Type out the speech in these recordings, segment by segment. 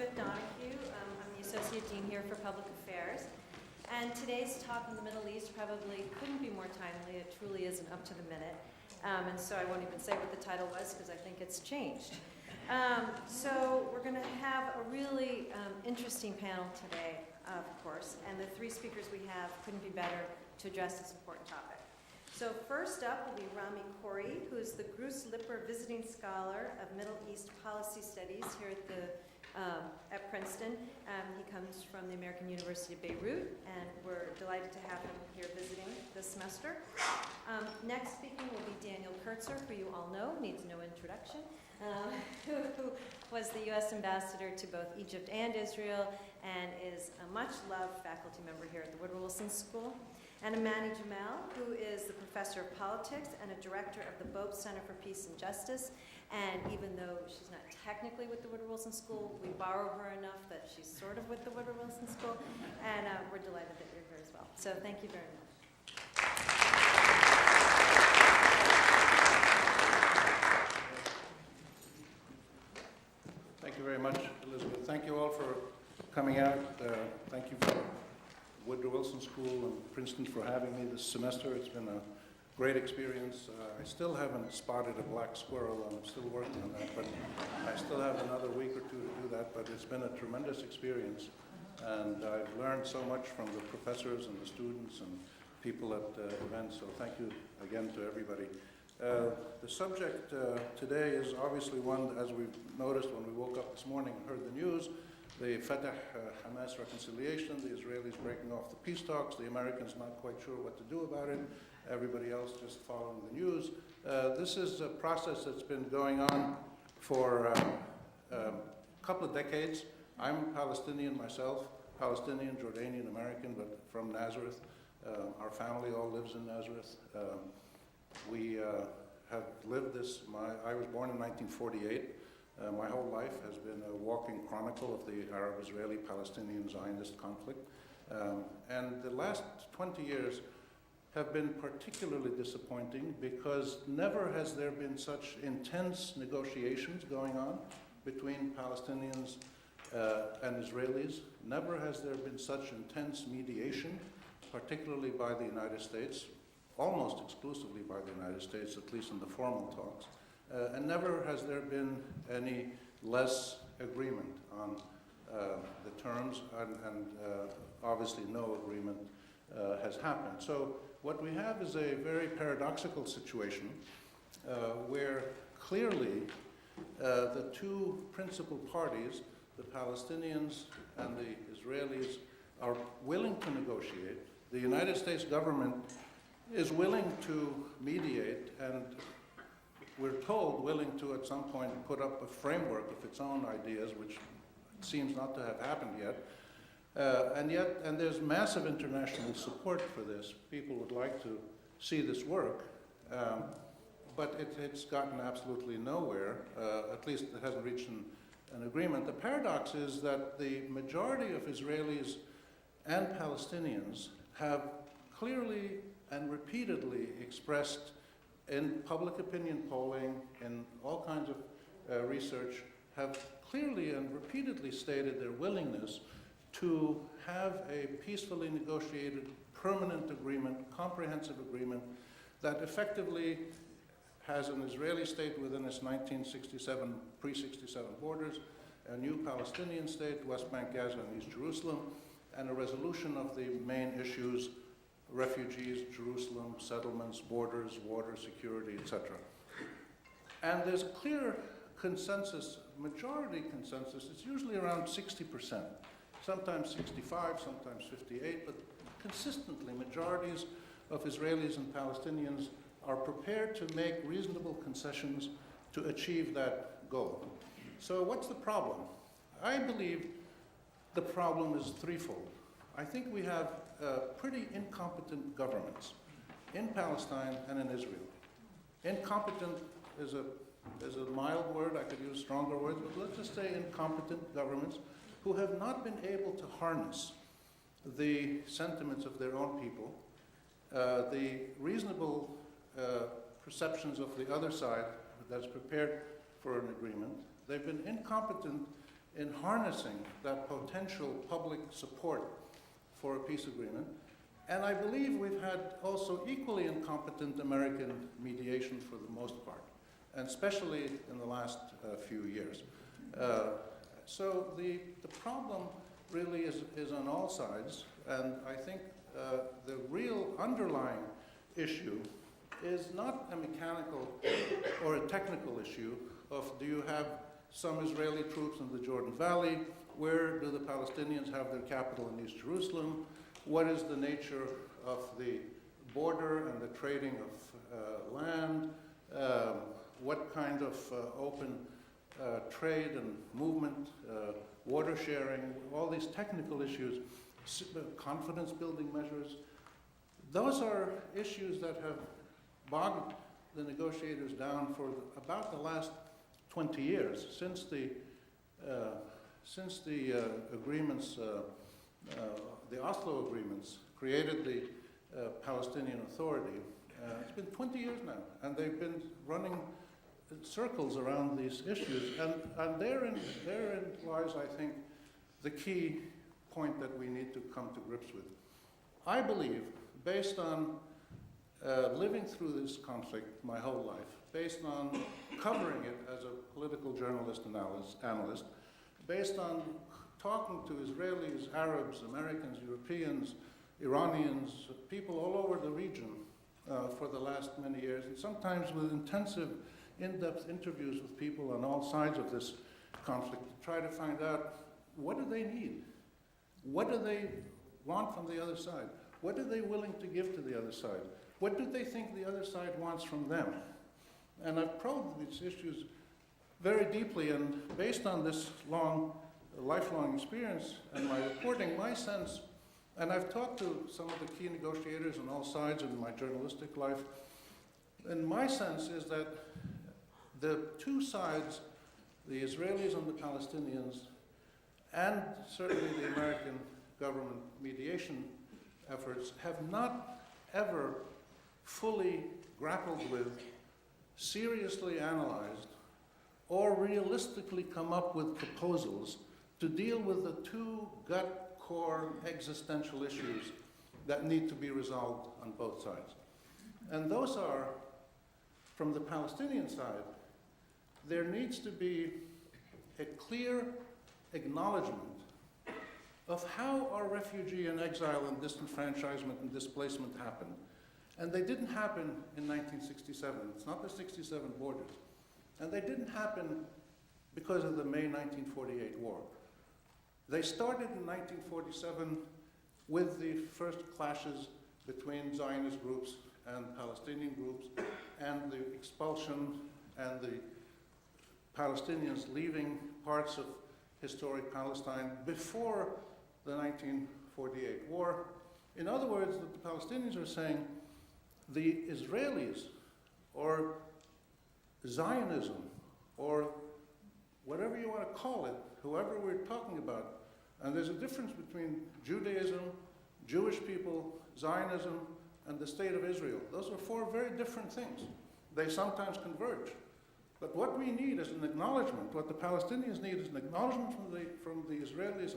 I'm the Associate Dean here for Public Affairs. And today's talk on the Middle East probably couldn't be more timely. It truly isn't up to the minute. And so I won't even say what the title was because I think it's changed. So we're going to have a really interesting panel today, of course. And the three speakers we have couldn't be better to address this important topic. So first up will be Rami Khouri, who is the Gruss-Lipper Visiting Scholar of Middle East Policy Studies here at Princeton. He comes from the American University of Beirut, and we're delighted to have him here visiting this semester. Next speaking will be Daniel Kurtzer, who you all know, needs no introduction, who was the U.S. ambassador to both Egypt and Israel, and is a much-loved faculty member here at the Woodrow Wilson School. And Amaney Jamal, who is the professor of politics and a director of the Bobst Center for Peace and Justice. And even though she's not technically with the Woodrow Wilson School, we borrow her enough that she's sort of with the Woodrow Wilson School. And we're delighted that you're here as well. So thank you very much. Thank you very much, Elizabeth. Thank you all for coming out. Thank you for Woodrow Wilson School and Princeton for having me this semester. It's been a great experience. I still haven't spotted a black squirrel, and I'm still working on that, but I still have another week or two to do that, but it's been a tremendous experience, and I've learned so much from the professors and the students and people at events, so thank you again to everybody. The subject today is obviously one, as we've noticed when we woke up this morning and heard the news, the Fatah-Hamas reconciliation, the Israelis breaking off the peace talks, the Americans not quite sure what to do about it, everybody else just following the news. This is a process that's been going on for a couple of decades. I'm Palestinian myself, Palestinian, Jordanian, American, but from Nazareth. Our family all lives in Nazareth. We have lived this, I was born in 1948. My whole life has been a walking chronicle of the Arab-Israeli-Palestinian Zionist conflict. And the last 20 years have been particularly disappointing because never has there been such intense negotiations going on between Palestinians and Israelis. Never has there been such intense mediation, particularly by the United States, almost exclusively by the United States, at least in the formal talks. And never has there been any less agreement on the terms, and obviously no agreement has happened. So what we have is a very paradoxical situation where clearly the two principal parties, the Palestinians and the Israelis, are willing to negotiate. The United States government is willing to mediate and we're told willing to at some point put up a framework of its own ideas, which seems not to have happened yet. And there's massive international support for this. People would like to see this work, but it's gotten absolutely nowhere. At least it hasn't reached an agreement. The paradox is that the majority of Israelis and Palestinians have clearly and repeatedly expressed in public opinion polling, in all kinds of research, have clearly and repeatedly stated their willingness to have a peacefully negotiated permanent agreement, comprehensive agreement, that effectively has an Israeli state within its 1967, pre-67 borders, a new Palestinian state, West Bank, Gaza, and East Jerusalem, and a resolution of the main issues: refugees, Jerusalem, settlements, borders, water, security, etc. And there's a clear consensus, majority consensus. It's usually around 60%, sometimes 65, sometimes 58, but consistently majorities of Israelis and Palestinians are prepared to make reasonable concessions to achieve that goal. So what's the problem? I believe the problem is threefold. I think we have pretty incompetent governments in Palestine and in Israel. Incompetent is a mild word. I could use stronger words, but let's just say incompetent governments who have not been able to harness the sentiments of their own people, the reasonable perceptions of the other side that's prepared for an agreement. They've been incompetent in harnessing that potential public support for a peace agreement. And I believe we've had also equally incompetent American mediation for the most part, and especially in the last few years. So the problem really is on all sides, and I think the real underlying issue is not a mechanical or a technical issue of do you have some Israeli troops in the Jordan Valley, where do the Palestinians have their capital in East Jerusalem, what is the nature of the border and the trading of land, what kind of open trade and movement, water sharing, all these technical issues, confidence building measures. Those are issues that have bogged the negotiators down for about the last 20 years, since the agreements, the Oslo agreements created the Palestinian Authority. It's been 20 years now, and they've been running circles around these issues, and therein lies, I think, the key point that we need to come to grips with. I believe, based on living through this conflict my whole life, based on covering it as a political journalist and analyst, based on talking to Israelis, Arabs, Americans, Europeans, Iranians, people all over the region for the last many years, and sometimes with intensive, in-depth interviews with people on all sides of this conflict to try to find out what do they need? What do they want from the other side? What are they willing to give to the other side? What do they think the other side wants from them? And I've probed these issues very deeply, and based on this lifelong experience and my reporting, my sense, and I've talked to some of the key negotiators on all sides in my journalistic life, and my sense is that the two sides, the Israelis and the Palestinians, and certainly the American government mediation efforts, have not ever fully grappled with, seriously analyzed, or realistically come up with proposals to deal with the two gut core existential issues that need to be resolved on both sides. And those are, from the Palestinian side, there needs to be a clear acknowledgement of how our refugee and exile and disenfranchisement and displacement happened. And they didn't happen in 1967. It's not the 67 borders. And they didn't happen because of the May 1948 war. They started in 1947 with the first clashes between Zionist groups and Palestinian groups, and the expulsion and the Palestinians leaving parts of historic Palestine before the 1948 war. In other words, the Palestinians are saying the Israelis, or Zionism, or whatever you want to call it, whoever we're talking about, and there's a difference between Judaism, Jewish people, Zionism, and the State of Israel. Those are four very different things. They sometimes converge. But what we need is an acknowledgement. What the Palestinians need is an acknowledgement from the Israelis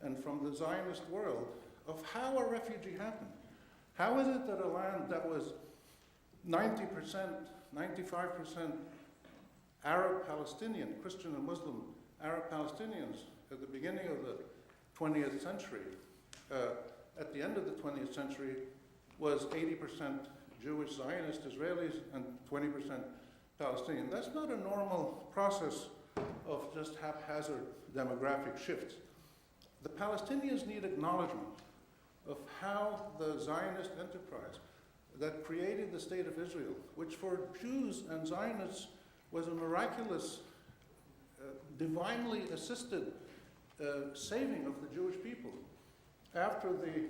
and from the Zionist world of how a refugee happened. How is it that a land that was 90%, 95% Arab Palestinian, Christian and Muslim Arab Palestinians at the beginning of the 20th century, at the end of the 20th century, was 80% Jewish Zionist Israelis and 20% Palestinian? That's not a normal process of just haphazard demographic shifts. The Palestinians need acknowledgement of how the Zionist enterprise that created the State of Israel, which for Jews and Zionists was a miraculous, divinely assisted saving of the Jewish people after the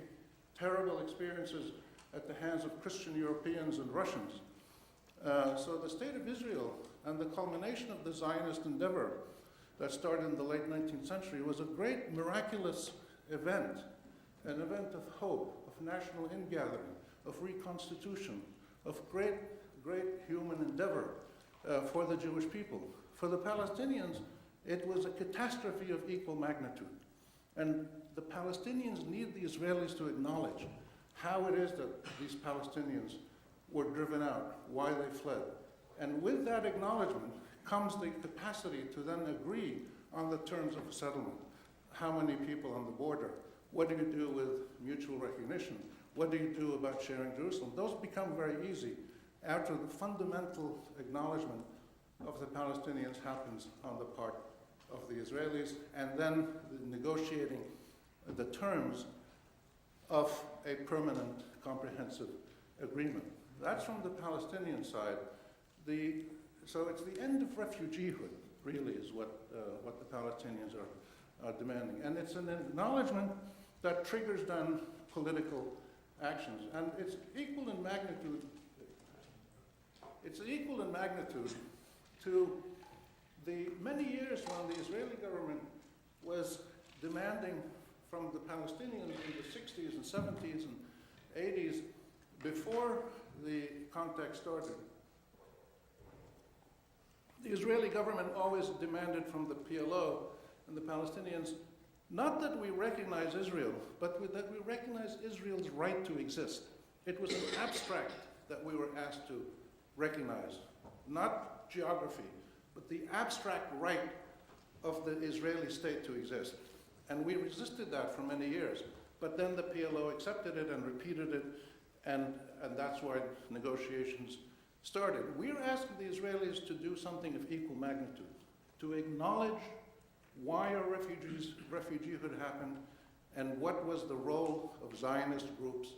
terrible experiences at the hands of Christian Europeans and Russians. So the State of Israel and the culmination of the Zionist endeavor that started in the late 19th century was a great miraculous event, an event of hope, of national ingathering, of reconstitution, of great, great human endeavor for the Jewish people. For the Palestinians, It was a catastrophe of equal magnitude. And the Palestinians need the Israelis to acknowledge how it is that these Palestinians were driven out, why they fled. And with that acknowledgement comes the capacity to then agree on the terms of a settlement. How many people on the border? What do you do with mutual recognition? What do you do about sharing Jerusalem? Those become very easy after the fundamental acknowledgement of the Palestinians happens on the part of the Israelis, and then the negotiating the terms of a permanent comprehensive agreement. That's from the Palestinian side. So it's the end of refugeehood, really, is what the Palestinians are demanding. And it's an acknowledgement that triggers then political actions. And it's equal in magnitude. It's equal in magnitude to the many years when the Israeli government was demanding from the Palestinians in the 60s and 70s and 80s, before the contact started. The Israeli government always demanded from the PLO and the Palestinians, not that we recognize Israel, but that we recognize Israel's right to exist. It was an abstract that we were asked to recognize, not geography, but the abstract right of the Israeli state to exist. And we resisted that for many years. But then the PLO accepted it and repeated it, and that's why negotiations started. We're asking the Israelis to do something of equal magnitude, to acknowledge why our refugeehood happened and what was the role of Zionist groups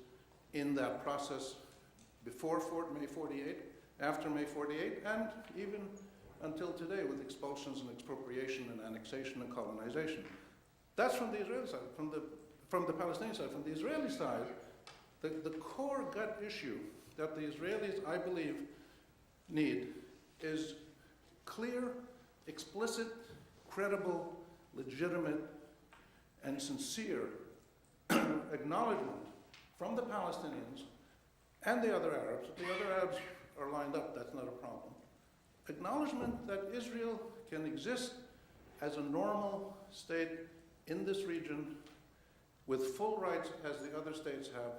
in that process before May 48, after May 48, and even until today with expulsions and expropriation and annexation and colonization. That's from the Israeli side. From the Palestinian side. From the Israeli side, the core gut issue that the Israelis, I believe, need is clear, explicit, credible, legitimate, and sincere acknowledgement from the Palestinians and the other Arabs. The other Arabs are lined up, that's not a problem. Acknowledgement that Israel can exist as a normal state in this region with full rights as the other states have,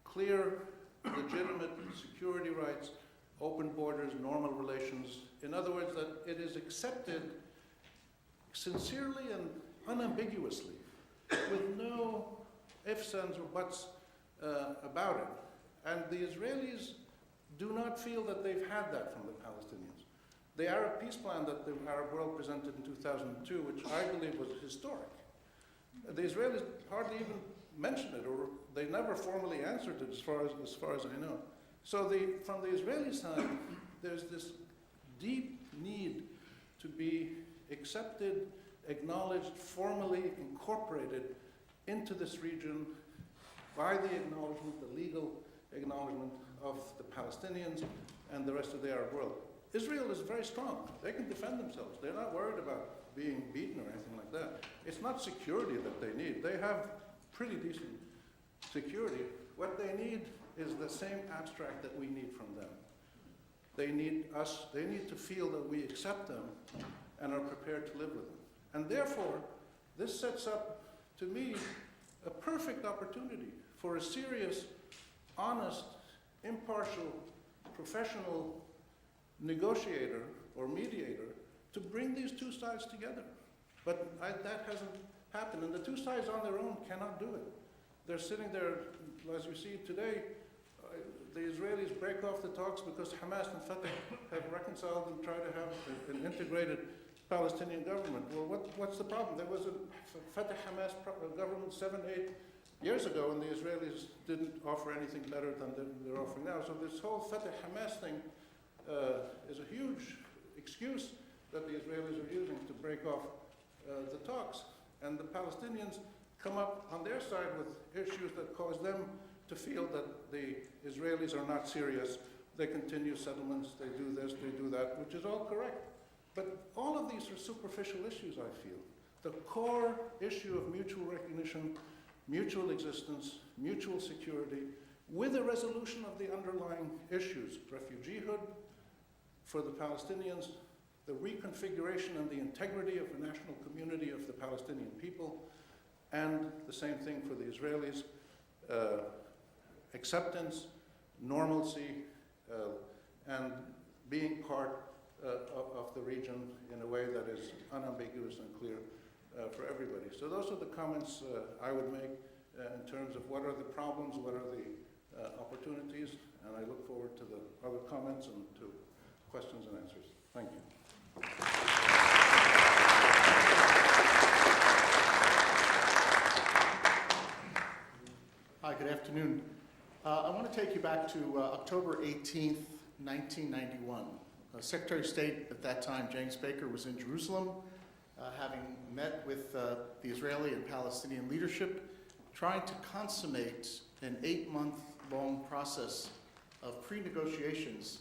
clear, legitimate security rights, open borders, normal relations. In other words, that it is accepted sincerely and unambiguously, with no ifs, ands, or buts about it. And the Israelis do not feel that they've had that from the Palestinians. The Arab peace plan that the Arab world presented in 2002, which I believe was historic, the Israelis hardly even mentioned it, or they never formally answered it as far as I know. So from the Israeli side, there's this deep need to be accepted, acknowledged, formally incorporated into this region by the acknowledgement, the legal acknowledgement of the Palestinians and the rest of the Arab world. Israel is very strong. They can defend themselves. They're not worried about being beaten or anything like that. It's not security that they need. They have pretty decent security. What they need is the same abstract that we need from them. They need us, they need to feel that we accept them and are prepared to live with them. And therefore, this sets up, to me, a perfect opportunity for a serious, honest, impartial, professional negotiator or mediator to bring these two sides together. But that hasn't happened, and the two sides on their own cannot do it. They're sitting there, as you see today, the Israelis break off the talks because Hamas and Fatah have reconciled and try to have an integrated Palestinian government. Well, what's the problem? There was a Fatah-Hamas government 7-8 years ago, and the Israelis didn't offer anything better than they're offering now. So this whole Fatah-Hamas thing is a huge excuse that the Israelis are using to break off the talks. And the Palestinians come up on their side with issues that cause them to feel that the Israelis are not serious. They continue settlements, they do this, they do that, which is all correct. But all of these are superficial issues, I feel. The core issue of mutual recognition, mutual existence, mutual security, with a resolution of the underlying issues, refugeehood for the Palestinians, the reconfiguration and the integrity of the national community of the Palestinian people, and the same thing for the Israelis, acceptance, normalcy, and being part of the region in a way that is unambiguous and clear for everybody. So those are the comments I would make in terms of what are the problems, what are the opportunities, and I look forward to the other comments and to questions and answers. Thank you. Hi, good afternoon. I want to take you back to October 18th, 1991. Secretary of State at that time, James Baker, was in Jerusalem, having met with the Israeli and Palestinian leadership, trying to consummate an 8-month-long process of pre-negotiations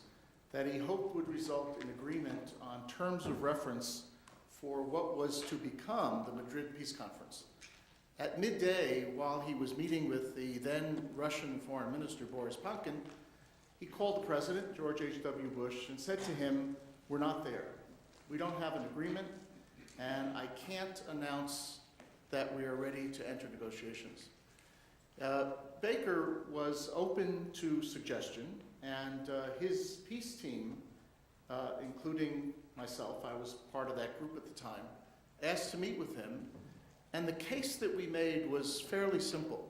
that he hoped would result in agreement on terms of reference for what was to become the Madrid Peace Conference. At midday, while he was meeting with the then Russian Foreign Minister, Boris Palkin, he called the President, George H.W. Bush, and said to him, "We're not there. We don't have an agreement, and I can't announce that we are ready to enter negotiations." Baker was open to suggestion, and his peace team, including myself, I was part of that group at the time, asked to meet with him. And the case that we made was fairly simple,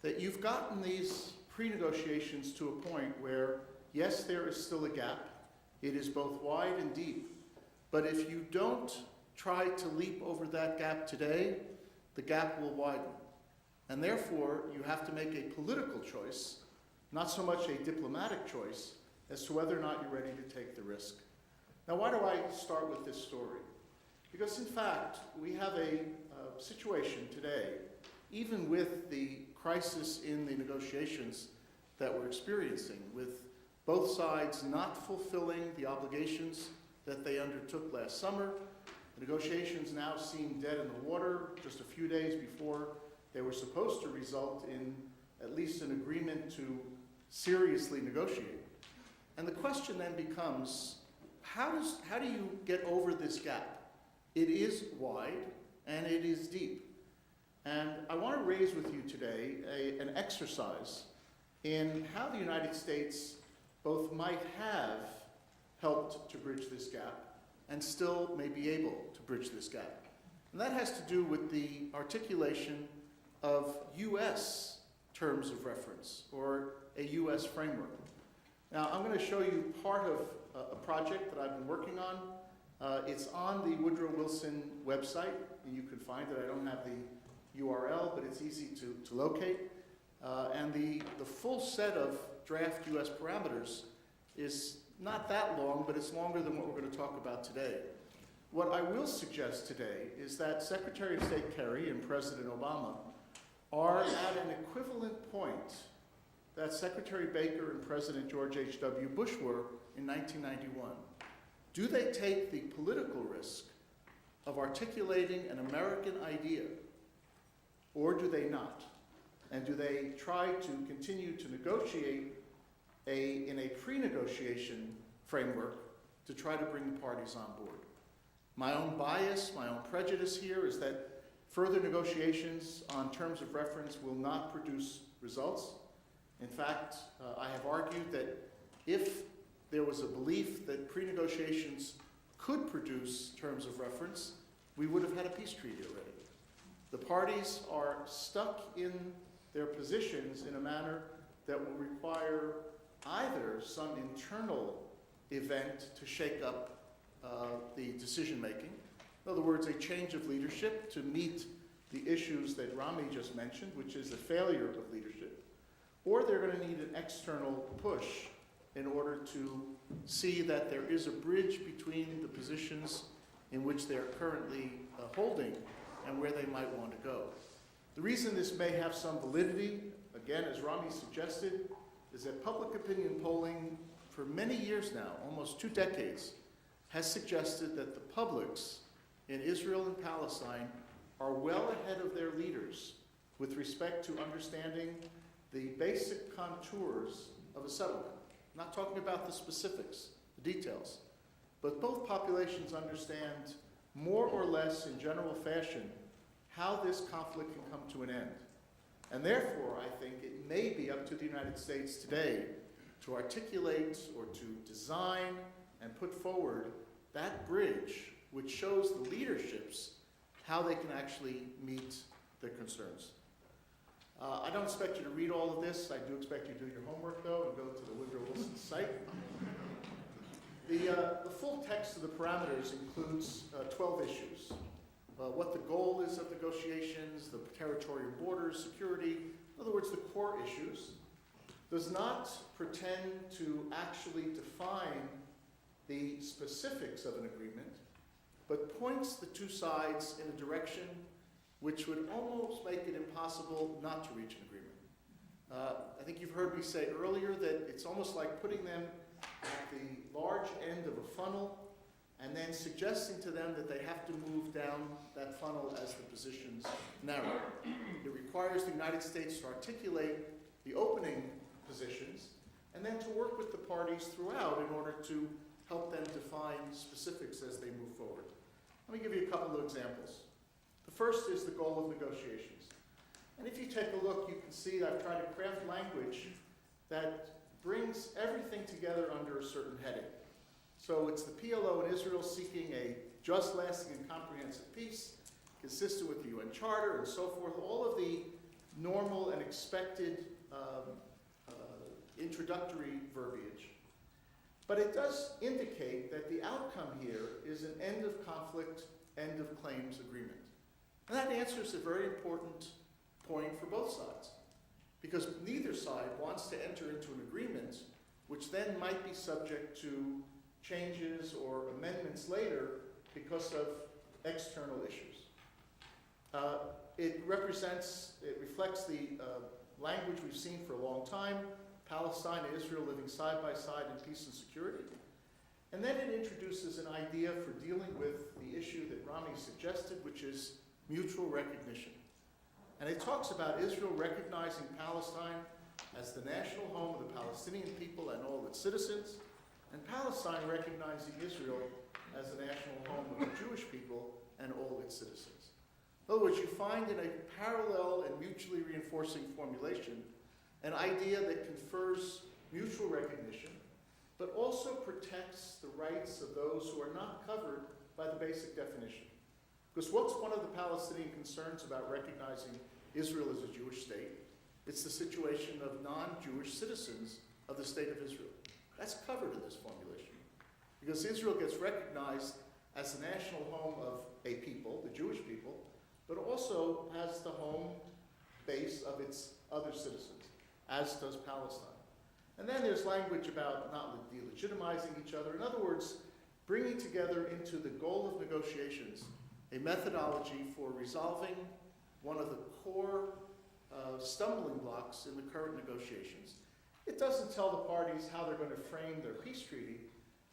that you've gotten these pre-negotiations to a point where, yes, there is still a gap. It is both wide and deep. But if you don't try to leap over that gap today, the gap will widen. And therefore, you have to make a political choice, not so much a diplomatic choice, as to whether or not you're ready to take the risk. Now, why do I start with this story? Because, in fact, we have a situation today, even with the crisis in the negotiations that we're experiencing, with both sides not fulfilling the obligations that they undertook last summer. The negotiations now seem dead in the water just a few days before they were supposed to result in at least an agreement to seriously negotiate. And the question then becomes, how do you get over this gap? It is wide and it is deep. And I want to raise with you today an exercise in how the United States both might have helped to bridge this gap and still may be able to bridge this gap. And that has to do with the articulation of U.S. terms of reference, or a U.S. framework. Now, I'm going to show you part of a project that I've been working on. It's on the Woodrow Wilson website, and you can find it. I don't have the URL, but it's easy to locate. And the full set of draft U.S. parameters is not that long, but it's longer than what we're going to talk about today. What I will suggest today is that Secretary of State Kerry and President Obama are at an equivalent point that Secretary Baker and President George H.W. Bush were in 1991. Do they take the political risk of articulating an American idea, or do they not? And do they try to continue to negotiate in a pre-negotiation framework to try to bring the parties on board? My own bias, my own prejudice here is that further negotiations on terms of reference will not produce results. In fact, I have argued that if there was a belief that pre-negotiations could produce terms of reference, we would have had a peace treaty already. The parties are stuck in their positions in a manner that will require either some internal event to shake up the decision-making, in other words, a change of leadership to meet the issues that Rami just mentioned, which is a failure of leadership, or they're going to need an external push in order to see that there is a bridge between the positions in which they're currently holding and where they might want to go. The reason this may have some validity, again, as Rami suggested, is that public opinion polling for many years now, almost 2 decades, has suggested that the publics in Israel and Palestine are well ahead of their leaders with respect to understanding the basic contours of a settlement. I'm not talking about the specifics, the details, but both populations understand more or less in general fashion how this conflict can come to an end. And therefore, I think it may be up to the United States today to articulate or to design and put forward that bridge which shows the leaderships how they can actually meet their concerns. I don't expect you to read all of this. I do expect you to do your homework, though, and go to the Woodrow Wilson site. The full text of the parameters includes 12 issues. What the goal is of negotiations, the territorial borders, security, in other words, the core issues, does not pretend to actually define the specifics of an agreement, but points the two sides in a direction which would almost make it impossible not to reach an agreement. I think you've heard me say earlier that it's almost like putting them at the large end of a funnel and then suggesting to them that they have to move down that funnel as the positions narrow. It requires the United States to articulate the opening positions and then to work with the parties throughout in order to help them define specifics as they move forward. Let me give you a couple of examples. The first is the goal of negotiations. And if you take a look, you can see I've tried to craft language that brings everything together under a certain heading. So it's the PLO and Israel seeking a just, lasting, and comprehensive peace, consistent with the UN Charter and so forth, all of the normal and expected introductory verbiage. But it does indicate that the outcome here is an end of conflict, end of claims agreement. And that answers a very important point for both sides, because neither side wants to enter into an agreement which then might be subject to changes or amendments later because of external issues. It reflects the language we've seen for a long time, Palestine and Israel living side by side in peace and security. And then it introduces an idea for dealing with the issue that Rami suggested, which is mutual recognition. And it talks about Israel recognizing Palestine as the national home of the Palestinian people and all its citizens, and Palestine recognizing Israel as the national home of the Jewish people and all its citizens. In other words, you find in a parallel and mutually reinforcing formulation an idea that confers mutual recognition, but also protects the rights of those who are not covered by the basic definition. Because what's one of the Palestinian concerns about recognizing Israel as a Jewish state? It's the situation of non-Jewish citizens of the state of Israel. That's covered in this formulation. Because Israel gets recognized as the national home of a people, the Jewish people, but also as the home base of its other citizens, as does Palestine. And then there's language about not delegitimizing each other. In other words, bringing together into the goal of negotiations a methodology for resolving one of the core stumbling blocks in the current negotiations. It doesn't tell the parties how they're going to frame their peace treaty,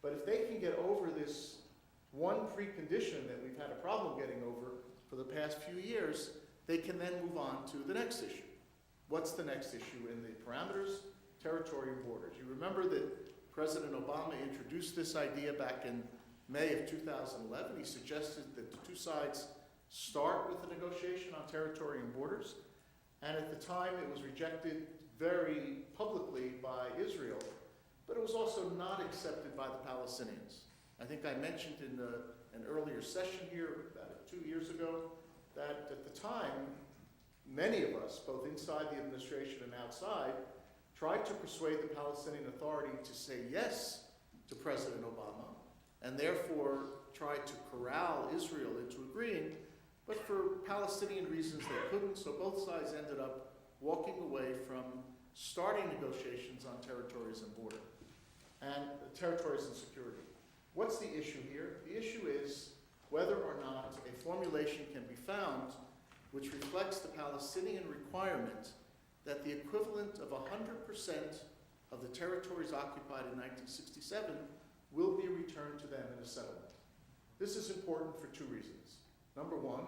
but if they can get over this one precondition that we've had a problem getting over for the past few years, they can then move on to the next issue. What's the next issue in the parameters? Territorial borders. You remember that President Obama introduced this idea back in May of 2011. He suggested that the two sides start with the negotiation on territory and borders. And at the time, it was rejected very publicly by Israel, but it was also not accepted by the Palestinians. I think I mentioned in an earlier session here, about 2 years ago, that at the time, many of us, both inside the administration and outside, tried to persuade the Palestinian Authority to say yes to President Obama, and therefore tried to corral Israel into agreeing, but for Palestinian reasons they couldn't, so both sides ended up walking away from starting negotiations on territories and border, and territories and security. What's the issue here? The issue is whether or not a formulation can be found which reflects the Palestinian requirement that the equivalent of 100% of the territories occupied in 1967 will be returned to them in a settlement. This is important for two reasons. Number one,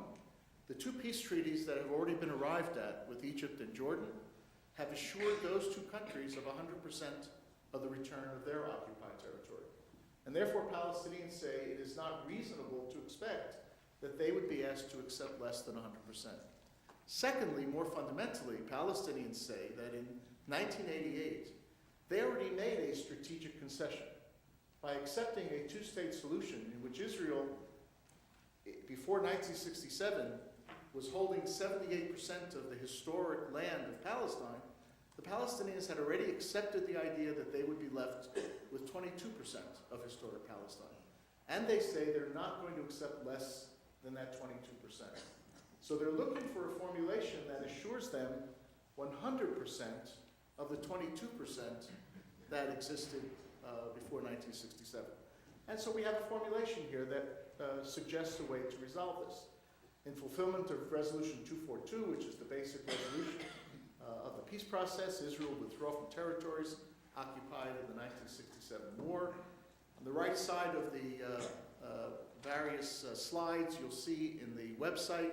the two peace treaties that have already been arrived at with Egypt and Jordan have assured those two countries of 100% of the return of their occupied territory. And therefore, Palestinians say it is not reasonable to expect that they would be asked to accept less than 100%. Secondly, more fundamentally, Palestinians say that in 1988, they already made a strategic concession by accepting a two-state solution in which Israel, before 1967, was holding 78% of the historic land of Palestine. The Palestinians had already accepted the idea that they would be left with 22% of historic Palestine. And they say they're not going to accept less than that 22%. So they're looking for a formulation that assures them 100% of the 22% that existed before 1967. And so we have a formulation here that suggests a way to resolve this. In fulfillment of Resolution 242, which is the basic resolution of the peace process, Israel will withdraw from territories occupied in the 1967 war. On the right side of the various slides, you'll see in the website,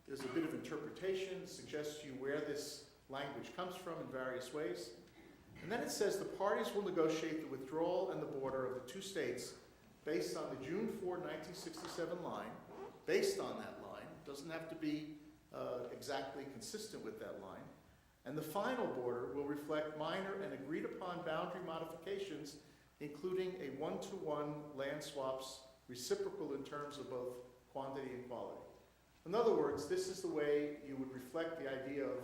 there's a bit of interpretation, suggests to you where this language comes from in various ways. And then it says the parties will negotiate the withdrawal and the border of the two states based on the June 4, 1967 line, based on that line, doesn't have to be exactly consistent with that line. And the final border will reflect minor and agreed upon boundary modifications, including a one-to-one land swaps reciprocal in terms of both quantity and quality. In other words, this is the way you would reflect the idea of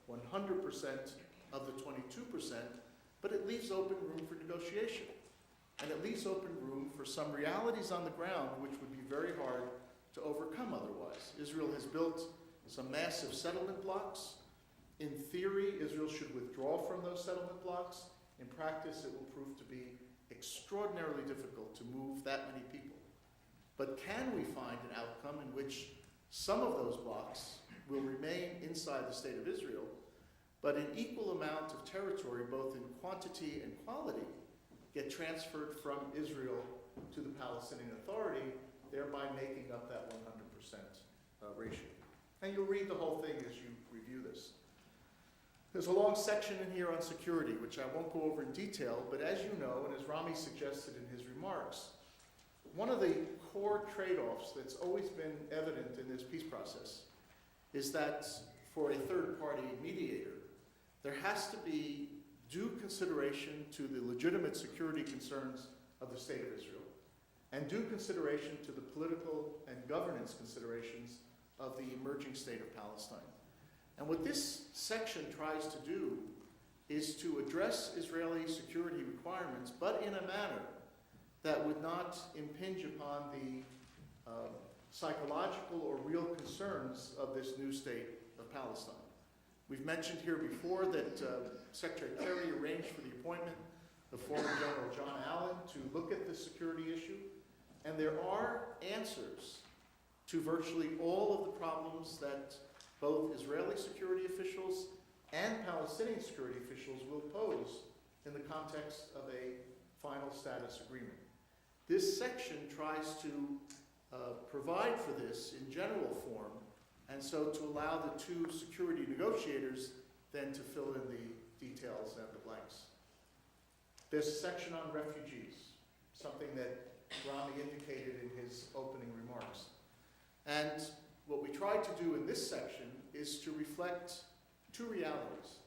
100% of the 22%, but it leaves open room for negotiation. And it leaves open room for some realities on the ground which would be very hard to overcome otherwise. Israel has built some massive settlement blocks. In theory, Israel should withdraw from those settlement blocks. In practice, it will prove to be extraordinarily difficult to move that many people. But can we find an outcome in which some of those blocks will remain inside the state of Israel, but an equal amount of territory, both in quantity and quality, get transferred from Israel to the Palestinian Authority, thereby making up that 100% ratio? And you'll read the whole thing as you review this. There's a long section in here on security, which I won't go over in detail, but as you know, and as Rami suggested in his remarks, one of the core trade-offs that's always been evident in this peace process is that for a third-party mediator, there has to be due consideration to the legitimate security concerns of the state of Israel, and due consideration to the political and governance considerations of the emerging state of Palestine. And what this section tries to do is to address Israeli security requirements, but in a manner that would not impinge upon the psychological or real concerns of this new state of Palestine. We've mentioned here before that Secretary Kerry arranged for the appointment of former General John Allen to look at this security issue, and there are answers to virtually all of the problems that both Israeli security officials and Palestinian security officials will pose in the context of a final status agreement. This section tries to provide for this in general form, and so to allow the two security negotiators then to fill in the details and the blanks. There's a section on refugees, something that Rami indicated in his opening remarks. And what we tried to do in this section is to reflect two realities.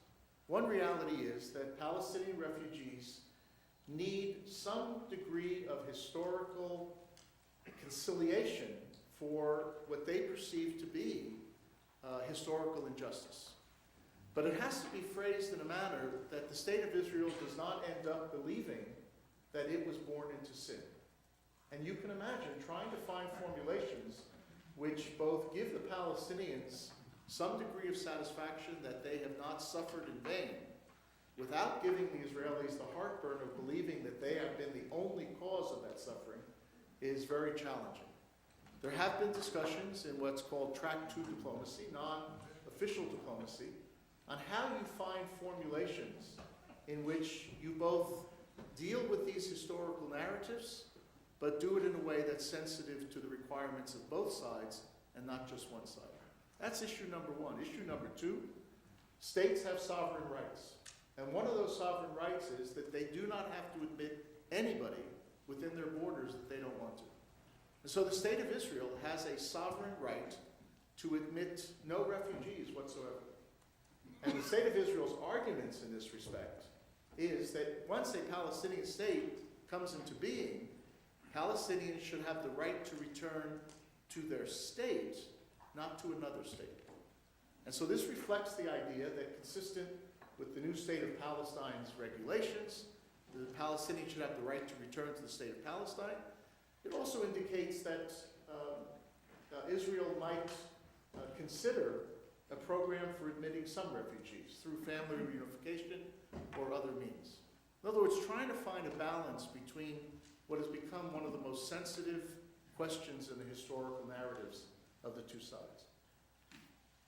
One reality is that Palestinian refugees need some degree of historical conciliation for what they perceive to be historical injustice. But it has to be phrased in a manner that the state of Israel does not end up believing that it was born into sin. And you can imagine trying to find formulations which both give the Palestinians some degree of satisfaction that they have not suffered in vain, without giving the Israelis the heartburn of believing that they have been the only cause of that suffering, is very challenging. There have been discussions in what's called Track 2 diplomacy, non-official diplomacy, on how you find formulations in which you both deal with these historical narratives, but do it in a way that's sensitive to the requirements of both sides and not just one side. That's issue number one. Issue number two, states have sovereign rights. And one of those sovereign rights is that they do not have to admit anybody within their borders that they don't want to. And so the state of Israel has a sovereign right to admit no refugees whatsoever. And the state of Israel's arguments in this respect is that once a Palestinian state comes into being, Palestinians should have the right to return to their state, not to another state. And so this reflects the idea that, consistent with the new state of Palestine's regulations, the Palestinians should have the right to return to the state of Palestine. It also indicates that Israel might consider a program for admitting some refugees through family reunification or other means. In other words, trying to find a balance between what has become one of the most sensitive questions in the historical narratives of the two sides.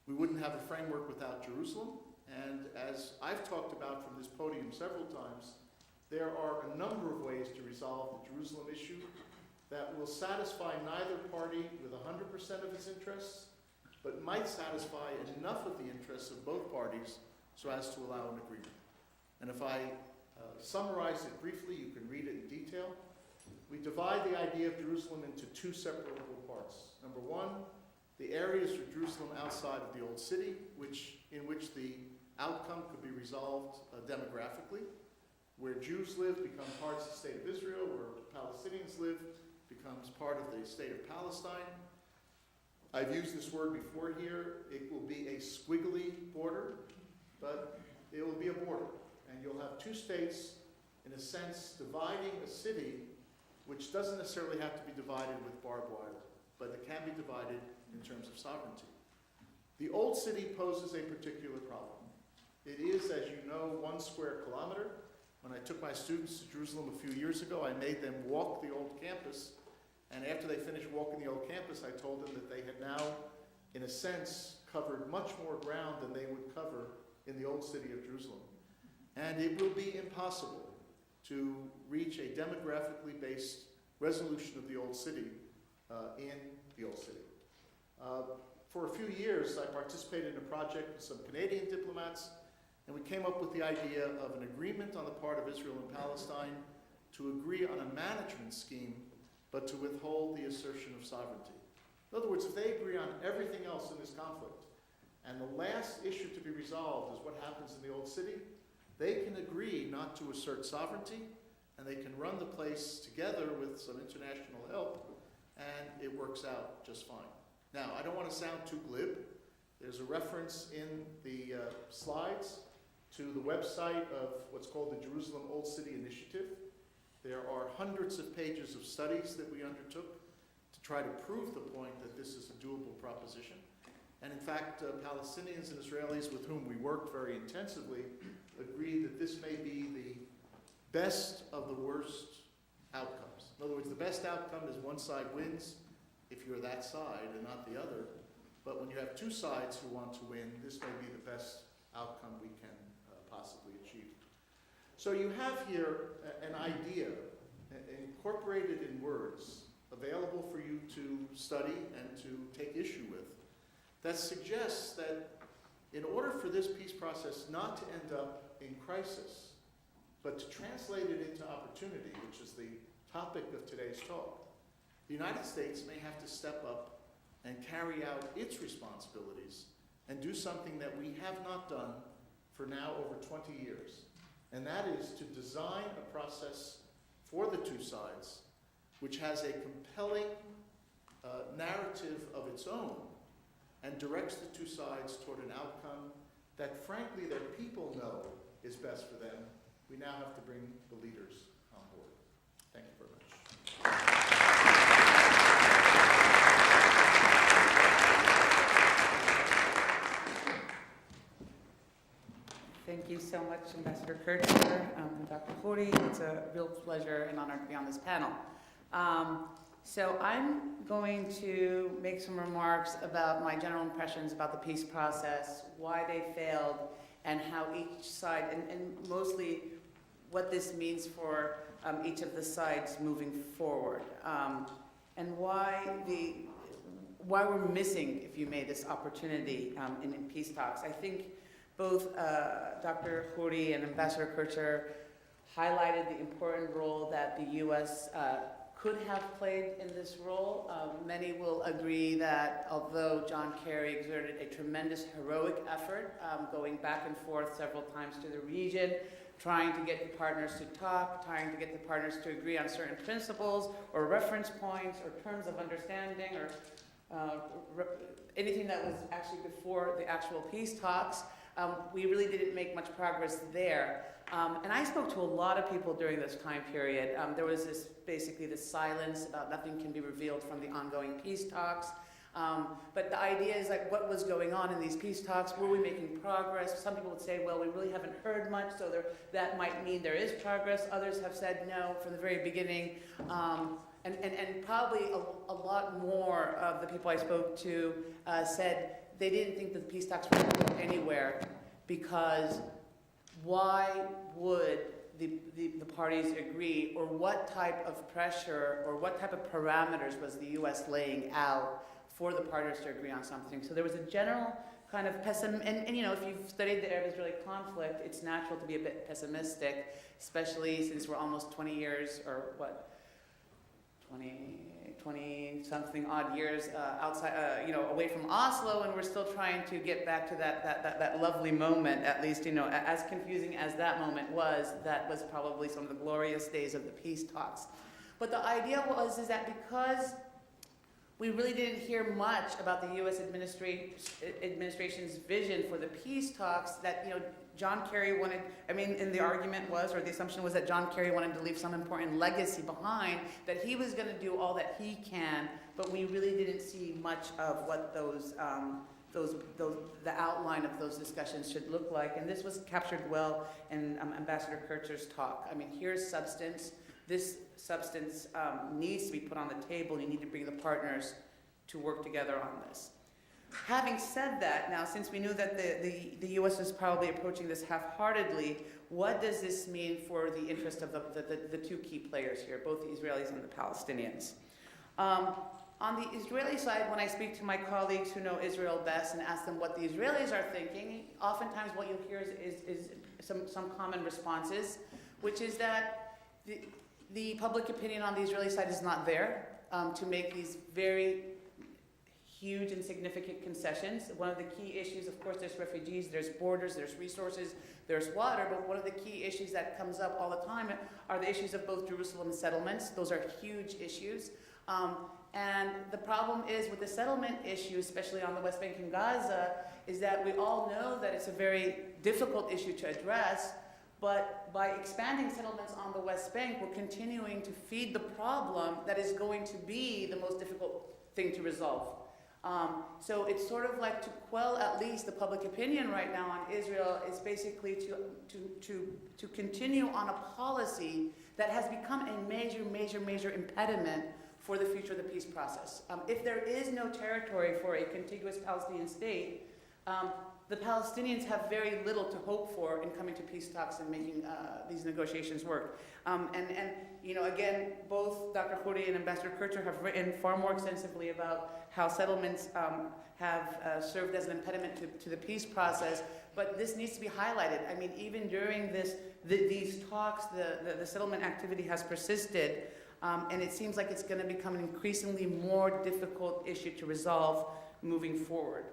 We wouldn't have a framework without Jerusalem, and as I've talked about from this podium several times, there are a number of ways to resolve the Jerusalem issue that will satisfy neither party with 100% of its interests, but might satisfy enough of the interests of both parties so as to allow an agreement. And if I summarize it briefly, you can read it in detail. We divide the idea of Jerusalem into two separable parts. Number one, the areas of Jerusalem outside of the Old City, in which the outcome could be resolved demographically. Where Jews live become parts of the state of Israel, where Palestinians live becomes part of the state of Palestine. I've used this word before here. It will be a squiggly border, but it will be a border. And you'll have two states, in a sense, dividing a city, which doesn't necessarily have to be divided with barbed wire, but it can be divided in terms of sovereignty. The Old City poses a particular problem. It is, as you know, 1 square kilometer. When I took my students to Jerusalem a few years ago, I made them walk the old campus. And after they finished walking the old campus, I told them that they had now, in a sense, covered much more ground than they would cover in the old city of Jerusalem. And it will be impossible to reach a demographically based resolution of the old city in the old city. For a few years, I participated in a project with some Canadian diplomats, and we came up with the idea of an agreement on the part of Israel and Palestine to agree on a management scheme, but to withhold the assertion of sovereignty. In other words, if they agree on everything else in this conflict, and the last issue to be resolved is what happens in the old city, they can agree not to assert sovereignty, and they can run the place together with some international help, and it works out just fine. Now, I don't want to sound too glib. There's a reference in the slides to the website of what's called the Jerusalem Old City Initiative. There are hundreds of pages of studies that we undertook to try to prove the point that this is a doable proposition. And in fact, Palestinians and Israelis with whom we worked very intensively agreed that this may be the best of the worst outcomes. In other words, the best outcome is one side wins if you're that side and not the other. But when you have two sides who want to win, this may be the best outcome we can possibly achieve. So you have here an idea incorporated in words available for you to study and to take issue with that suggests that in order for this peace process not to end up in crisis, but to translate it into opportunity, which is the topic of today's talk, the United States may have to step up and carry out its responsibilities and do something that we have not done for now over 20 years. And that is to design a process for the two sides which has a compelling narrative of its own and directs the two sides toward an outcome that, frankly, their people know is best for them. We now have to bring the leaders on board. Thank you very much. Thank you so much, Ambassador Kurtzer and Dr. Khouri. It's a real pleasure and honor to be on this panel. So I'm going to make some remarks about my general impressions about the peace process, why they failed, and how each side, and mostly what this means for each of the sides moving forward, and why we're missing, if you may, this opportunity in peace talks. I think both Dr. Khouri and Ambassador Kurtzer highlighted the important role that the U.S. Could have played in this role. Many will agree that although John Kerry exerted a tremendous heroic effort, going back and forth several times to the region, trying to get the partners to talk, trying to get the partners to agree on certain principles or reference points or terms of understanding or anything that was actually before the actual peace talks, we really didn't make much progress there. And I spoke to a lot of people during this time period. There was basically this silence about nothing can be revealed from the ongoing peace talks. But the idea is like, what was going on in these peace talks? Were we making progress? Some people would say, well, we really haven't heard much, so that might mean there is progress. Others have said no from the very beginning. And probably a lot more of the people I spoke to said they didn't think that the peace talks were going to go anywhere, because why would the parties agree, or what type of pressure or what type of parameters was the U.S. laying out for the partners to agree on something? So there was a general kind of pessimism, and you know, if you've studied the Arab-Israeli conflict, it's natural to be a bit pessimistic, especially since we're almost 20 years, or what, 20 something odd years outside, away from Oslo, and we're still trying to get back to that lovely moment. At least, as confusing as that moment was, that was probably some of the glorious days of the peace talks. But the idea is that because we really didn't hear much about the U.S. administration's vision for the peace talks, that John Kerry wanted, and the argument was, or the assumption was, that John Kerry wanted to leave some important legacy behind, that he was going to do all that he can, but we really didn't see much of what the outline of those discussions should look like. And this was captured well in Ambassador Kurtzer's talk. Here's substance. This substance needs to be put on the table. You need to bring the partners to work together on this. Having said that, now, since we knew that the U.S. was probably approaching this half-heartedly, what does this mean for the interest of the two key players here, both the Israelis and the Palestinians? On the Israeli side, when I speak to my colleagues who know Israel best and ask them what the Israelis are thinking, oftentimes what you'll hear is some common responses, which is that the public opinion on the Israeli side is not there to make these very huge and significant concessions. One of the key issues, of course, there's refugees, there's borders, there's resources, there's water, but one of the key issues that comes up all the time are the issues of both Jerusalem and settlements. Those are huge issues. And the problem is with the settlement issue, especially on the West Bank and Gaza, is that we all know that it's a very difficult issue to address, but by expanding settlements on the West Bank, we're continuing to feed the problem that is going to be the most difficult thing to resolve. So it's sort of like to quell at least the public opinion right now on Israel is basically to continue on a policy that has become a major impediment for the future of the peace process. If there is no territory for a contiguous Palestinian state, the Palestinians have very little to hope for in coming to peace talks and making these negotiations work. Again, both Dr. Khouri and Ambassador Kurtzer have written far more extensively about how settlements have served as an impediment to the peace process, but this needs to be highlighted. Even during these talks, the settlement activity has persisted, and it seems like it's going to become an increasingly more difficult issue to resolve moving forward.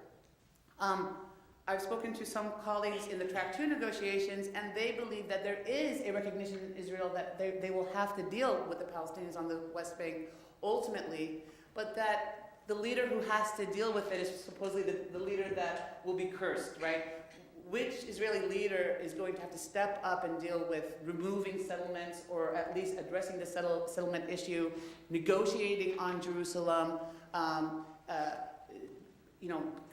I've spoken to some colleagues in the Track 2 negotiations, and they believe that there is a recognition in Israel that they will have to deal with the Palestinians on the West Bank ultimately, but that the leader who has to deal with it is supposedly the leader that will be cursed, right? Which Israeli leader is going to have to step up and deal with removing settlements, or at least addressing the settlement issue, negotiating on Jerusalem,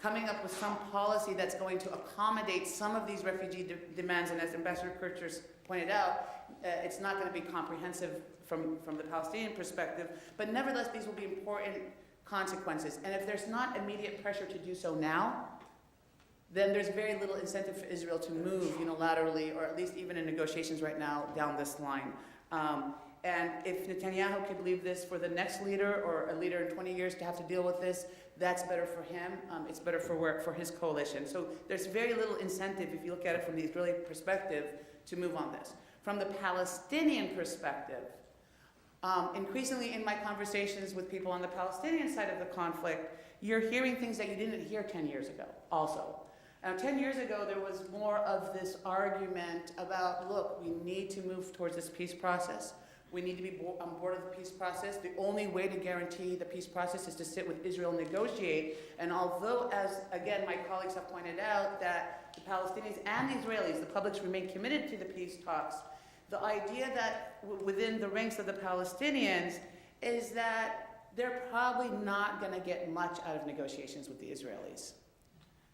coming up with some policy that's going to accommodate some of these refugee demands. And as Ambassador Kurtzer pointed out, it's not going to be comprehensive from the Palestinian perspective, but nevertheless, these will be important consequences. And if there's not immediate pressure to do so now, then there's very little incentive for Israel to move unilaterally, or at least even in negotiations right now, down this line. And if Netanyahu could leave this for the next leader, or a leader in 20 years to have to deal with this, that's better for him. It's better for his coalition. So there's very little incentive, if you look at it from the Israeli perspective, to move on this. from the Palestinian perspective. Increasingly in my conversations with people on the Palestinian side of the conflict, you're hearing things that you didn't hear 10 years ago also. 10 years ago, there was more of this argument about, look, we need to move towards this peace process. We need to be on board of the peace process. The only way to guarantee the peace process is to sit with Israel and negotiate. And although, as again my colleagues have pointed out, that the Palestinians and the Israelis, the publics, remain committed to the peace talks, the idea that within the ranks of the Palestinians is that they're probably not going to get much out of negotiations with the Israelis.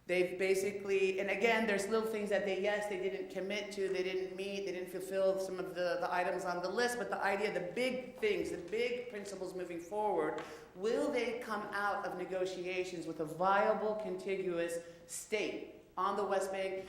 They've basically, and again, there's little things that they didn't commit to, they didn't meet, they didn't fulfill some of the items on the list, but the idea, the big things, the big principles moving forward, will they come out of negotiations with a viable, contiguous state on the West Bank?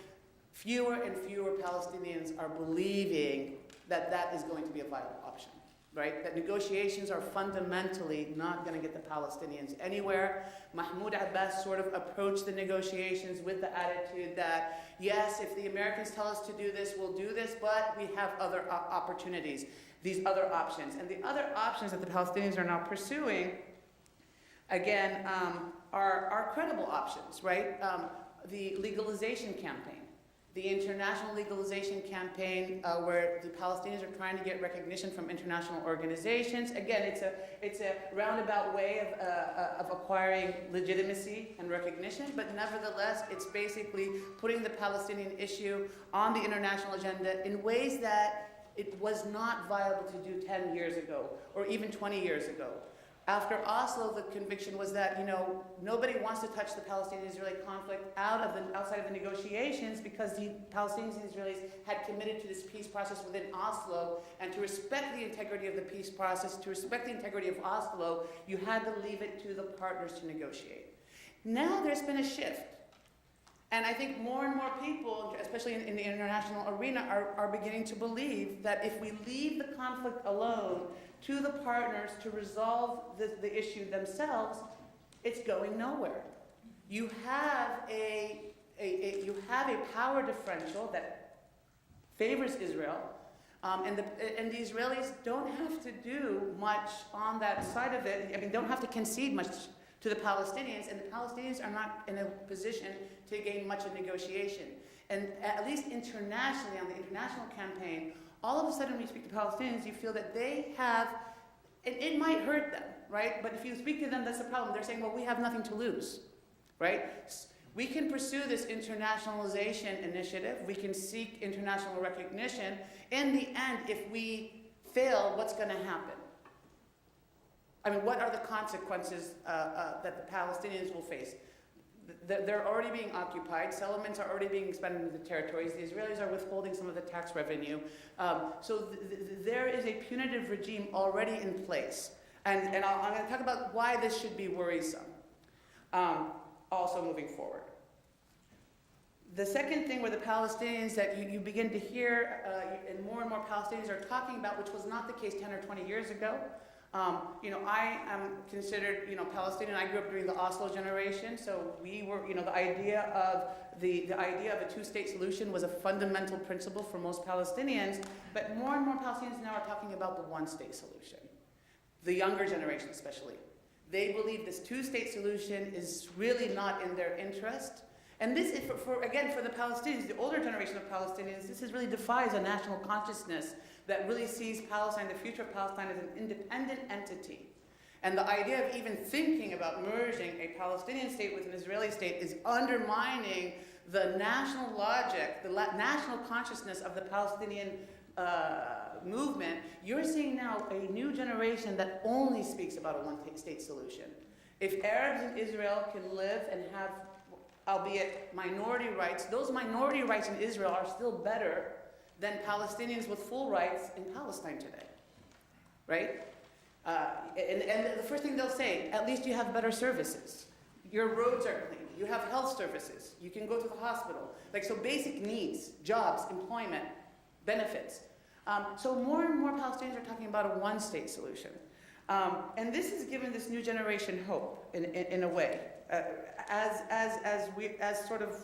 Fewer and fewer Palestinians are believing that that is going to be a viable option, right? That negotiations are fundamentally not going to get the Palestinians anywhere. Mahmoud Abbas sort of approached the negotiations with the attitude that, yes, if the Americans tell us to do this, we'll do this, but we have other opportunities, these other options. And the other options that the Palestinians are now pursuing, again, are credible options, right? The legalization campaign. The international legalization campaign, where the Palestinians are trying to get recognition from international organizations. Again, it's a roundabout way of acquiring legitimacy and recognition, but nevertheless, it's basically putting the Palestinian issue on the international agenda in ways that it was not viable to do 10 years ago, or even 20 years ago. After Oslo, the conviction was that, nobody wants to touch the Palestinian-Israeli conflict outside of the negotiations, because the Palestinians and Israelis had committed to this peace process within Oslo, and to respect the integrity of the peace process, to respect the integrity of Oslo, you had to leave it to the partners to negotiate. Now there's been a shift. And I think more and more people, especially in the international arena, are beginning to believe that if we leave the conflict alone to the partners to resolve the issue themselves, it's going nowhere. You have a power differential that favors Israel, and the Israelis don't have to do much on that side of it. I mean, don't have to concede much to the Palestinians, and the Palestinians are not in a position to gain much in negotiation. And at least internationally, on the international campaign, all of a sudden when you speak to Palestinians, you feel that they have, and it might hurt them, right? But if you speak to them, that's the problem. They're saying, well, we have nothing to lose, right? We can pursue this internationalization initiative. We can seek international recognition. In the end, if we fail, what's going to happen? I mean, what are the consequences that the Palestinians will face? They're already being occupied. Settlements are already being expanded into the territories. The Israelis are withholding some of the tax revenue. So there is a punitive regime already in place. And I'm going to talk about why this should be worrisome, also moving forward. The second thing where the Palestinians that you begin to hear, and more Palestinians are talking about, which was not the case 10 or 20 years ago. I am considered, Palestinian. I grew up during the Oslo generation, so we were, the idea of a two-state solution was a fundamental principle for most Palestinians. But more and more Palestinians now are talking about the one-state solution. The younger generation, especially, they believe this two-state solution is really not in their interest. And this is for the Palestinians, the older generation of Palestinians. This really defies a national consciousness that really sees Palestine, the future of Palestine, as an independent entity. And the idea of even thinking about merging a Palestinian state with an Israeli state is undermining the national logic, the national consciousness of the Palestinian movement. You're seeing now a new generation that only speaks about a one-state solution. If Arabs in Israel can live and have, albeit minority rights, those minority rights in Israel are still better than Palestinians with full rights in Palestine today, right? And the first thing they'll say, at least you have better services. Your roads are clean. You have health services. You can go to the hospital. So basic needs, jobs, employment, benefits. So more and more Palestinians are talking about a one-state solution. And this has given this new generation hope in a way, as sort of,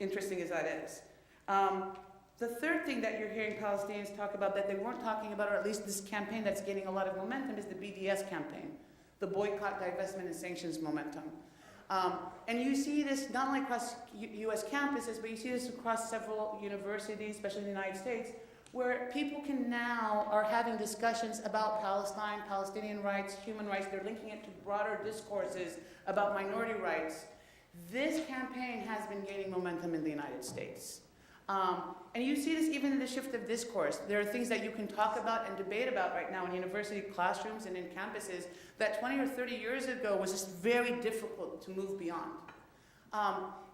interesting as that is. The third thing that you're hearing Palestinians talk about that they weren't talking about, or at least this campaign that's gaining a lot of momentum, is the BDS campaign, the boycott, divestment, and sanctions momentum. And you see this not only across U.S. campuses, but you see this across several universities, especially in the United States, where people are having discussions about Palestine, Palestinian rights, human rights. They're linking it to broader discourses about minority rights. This campaign has been gaining momentum in the United States. And you see this even in the shift of discourse. There are things that you can talk about and debate about right now in university classrooms and in campuses that 20 or 30 years ago was just very difficult to move beyond.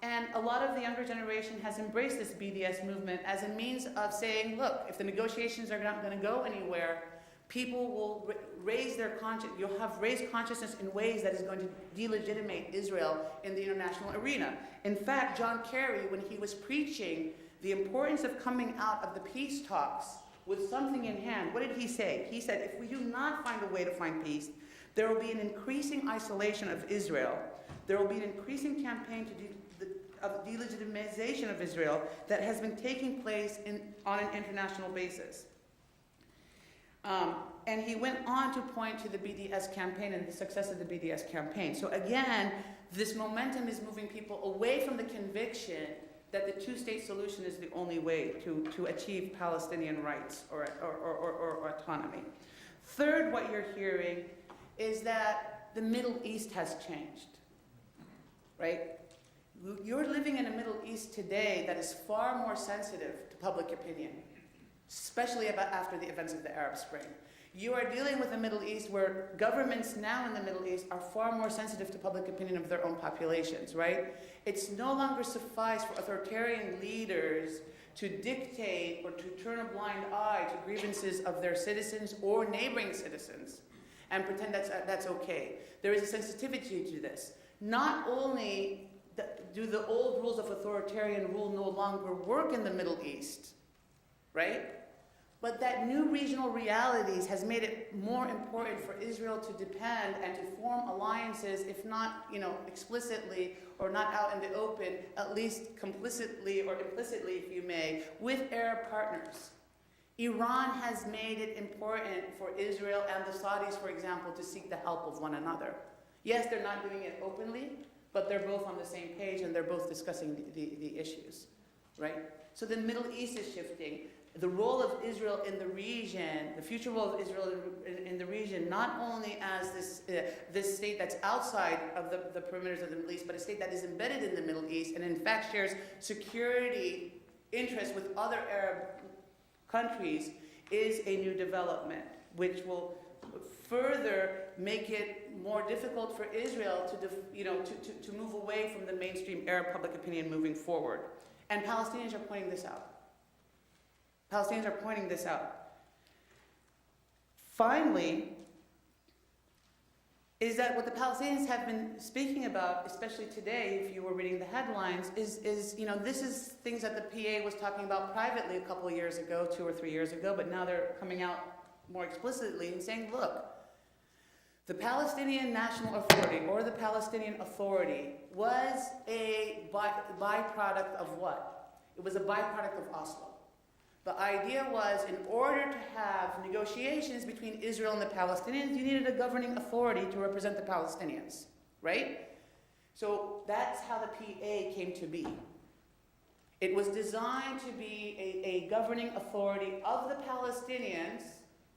And a lot of the younger generation has embraced this BDS movement as a means of saying, look, if the negotiations are not going to go anywhere, people will raise their conscience. You'll have raised consciousness in ways that is going to delegitimate Israel in the international arena. In fact, John Kerry, when he was preaching the importance of coming out of the peace talks with something in hand, what did he say? He said, if we do not find a way to find peace, there will be an increasing isolation of Israel. There will be an increasing campaign of delegitimization of Israel that has been taking place on an international basis. And he went on to point to the BDS campaign and the success of the BDS campaign. So again, this momentum is moving people away from the conviction that the two-state solution is the only way to achieve Palestinian rights or autonomy. Third, what you're hearing is that the Middle East has changed, right? You're living in a Middle East today that is far more sensitive to public opinion, especially after the events of the Arab Spring. You are dealing with a Middle East where governments now in the Middle East are far more sensitive to public opinion of their own populations, right? It's no longer suffice for authoritarian leaders to dictate or to turn a blind eye to grievances of their citizens or neighboring citizens and pretend that's okay. There is a sensitivity to this. Not only do the old rules of authoritarian rule no longer work in the Middle East, right? But that new regional realities has made it more important for Israel to depend and to form alliances, if not, explicitly or not out in the open, at least complicitly or implicitly, if you may, with Arab partners. Iran has made it important for Israel and the Saudis, for example, to seek the help of one another. Yes, they're not doing it openly, but they're both on the same page and they're both discussing the issues, right? So the Middle East is shifting. The role of Israel in the region, the future role of Israel in the region, not only as this state that's outside of the perimeters of the Middle East, but a state that is embedded in the Middle East and in fact shares security interests with other Arab countries, is a new development, which will further make it more difficult for Israel to move away from the mainstream Arab public opinion moving forward. And Palestinians are pointing this out. Palestinians are pointing this out. Finally, is that what the Palestinians have been speaking about, especially today, if you were reading the headlines, is this is things that the PA was talking about privately a couple of years ago, 2 or 3 years ago, but now they're coming out more explicitly and saying, look, the Palestinian National Authority, or the Palestinian Authority, was a byproduct of what? It was a byproduct of Oslo. The idea was, in order to have negotiations between Israel and the Palestinians, you needed a governing authority to represent the Palestinians, right? So that's how the PA came to be. It was designed to be a governing authority of the Palestinians,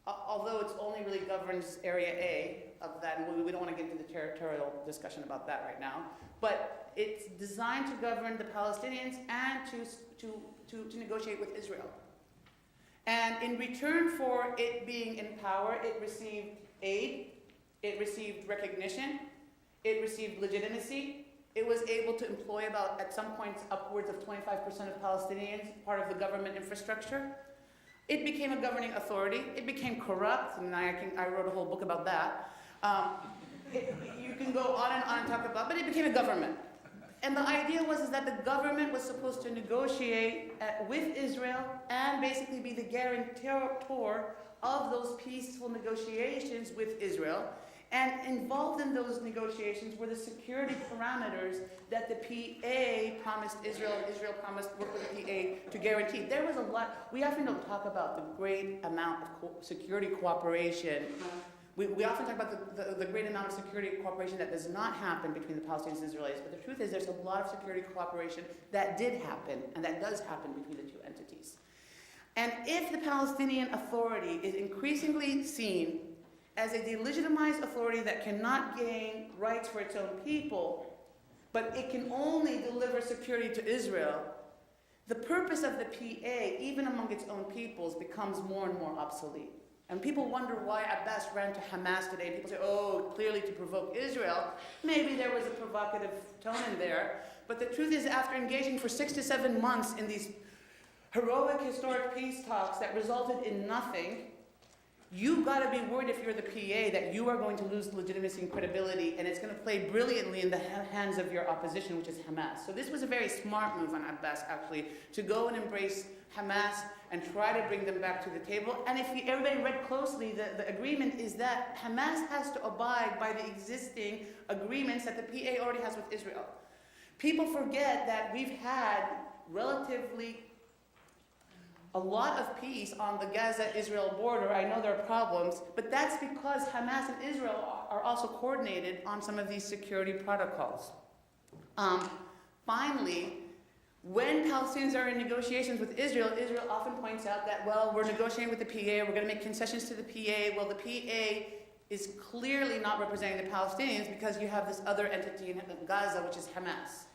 although it's only really governs Area A of that, and we don't want to get into the territorial discussion about that right now. But it's designed to govern the Palestinians and to negotiate with Israel. And in return for it being in power, it received aid, it received recognition, it received legitimacy. It was able to employ at some points, upwards of 25% of Palestinians, part of the government infrastructure. It became a governing authority. It became corrupt, and I wrote a whole book about that. You can go on and talk about, but it became a government. And the idea was that the government was supposed to negotiate with Israel and basically be the guarantor of those peaceful negotiations with Israel. And involved in those negotiations were the security parameters that the PA promised Israel, and Israel promised work with the PA to guarantee. There was a lot, we often don't talk about the great amount of security cooperation. We often talk about the great amount of security cooperation that does not happen between the Palestinians and Israelis, but the truth is there's a lot of security cooperation that did happen, and that does happen between the two entities. And if the Palestinian Authority is increasingly seen as a delegitimized authority that cannot gain rights for its own people, but it can only deliver security to Israel, the purpose of the PA, even among its own peoples, becomes more and more obsolete. And people wonder why Abbas ran to Hamas today. And people say, oh, clearly to provoke Israel. Maybe there was a provocative tone in there. But the truth is, after engaging for 6 to 7 months in these heroic, historic peace talks that resulted in nothing, you've got to be worried if you're the PA that you are going to lose legitimacy and credibility, and it's going to play brilliantly in the hands of your opposition, which is Hamas. So this was a very smart move on Abbas, actually, to go and embrace Hamas and try to bring them back to the table. And if everybody read closely, the agreement is that Hamas has to abide by the existing agreements that the PA already has with Israel. People forget that we've had relatively a lot of peace on the Gaza-Israel border. I know there are problems, but that's because Hamas and Israel are also coordinated on some of these security protocols. Finally, when Palestinians are in negotiations with Israel, Israel often points out that, well, we're negotiating with the PA, we're going to make concessions to the PA. Well, the PA is clearly not representing the Palestinians because you have this other entity in Gaza, which is Hamas.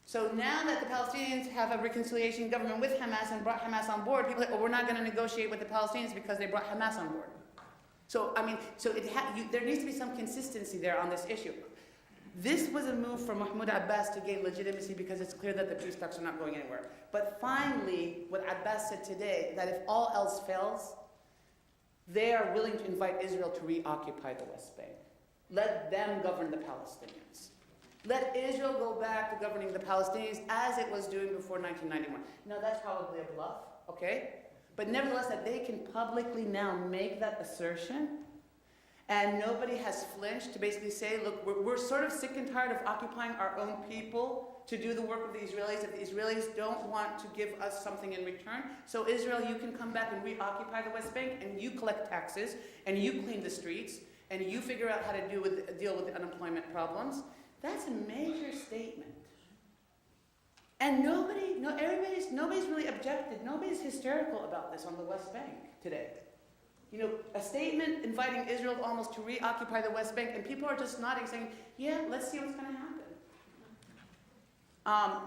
So now that the Palestinians have a reconciliation government with Hamas and brought Hamas on board, people are like, oh, we're not going to negotiate with the Palestinians because they brought Hamas on board. So, I mean, there needs to be some consistency there on this issue. This was a move from Mahmoud Abbas to gain legitimacy because it's clear that the peace talks are not going anywhere. But finally, what Abbas said today, that if all else fails, they are willing to invite Israel to reoccupy the West Bank. Let them govern the Palestinians. Let Israel go back to governing the Palestinians as it was doing before 1991. Now that's probably a bluff, okay? But nevertheless, that they can publicly now make that assertion, and nobody has flinched to basically say, look, we're sort of sick and tired of occupying our own people to do the work of the Israelis. If the Israelis don't want to give us something in return, so Israel, you can come back and reoccupy the West Bank, and you collect taxes, and you clean the streets, and you figure out how to deal with the unemployment problems. That's a major statement. And nobody's really objected. Nobody's hysterical about this on the West Bank today. You know, a statement inviting Israel almost to reoccupy the West Bank, and people are just nodding, saying, yeah, let's see what's going to happen.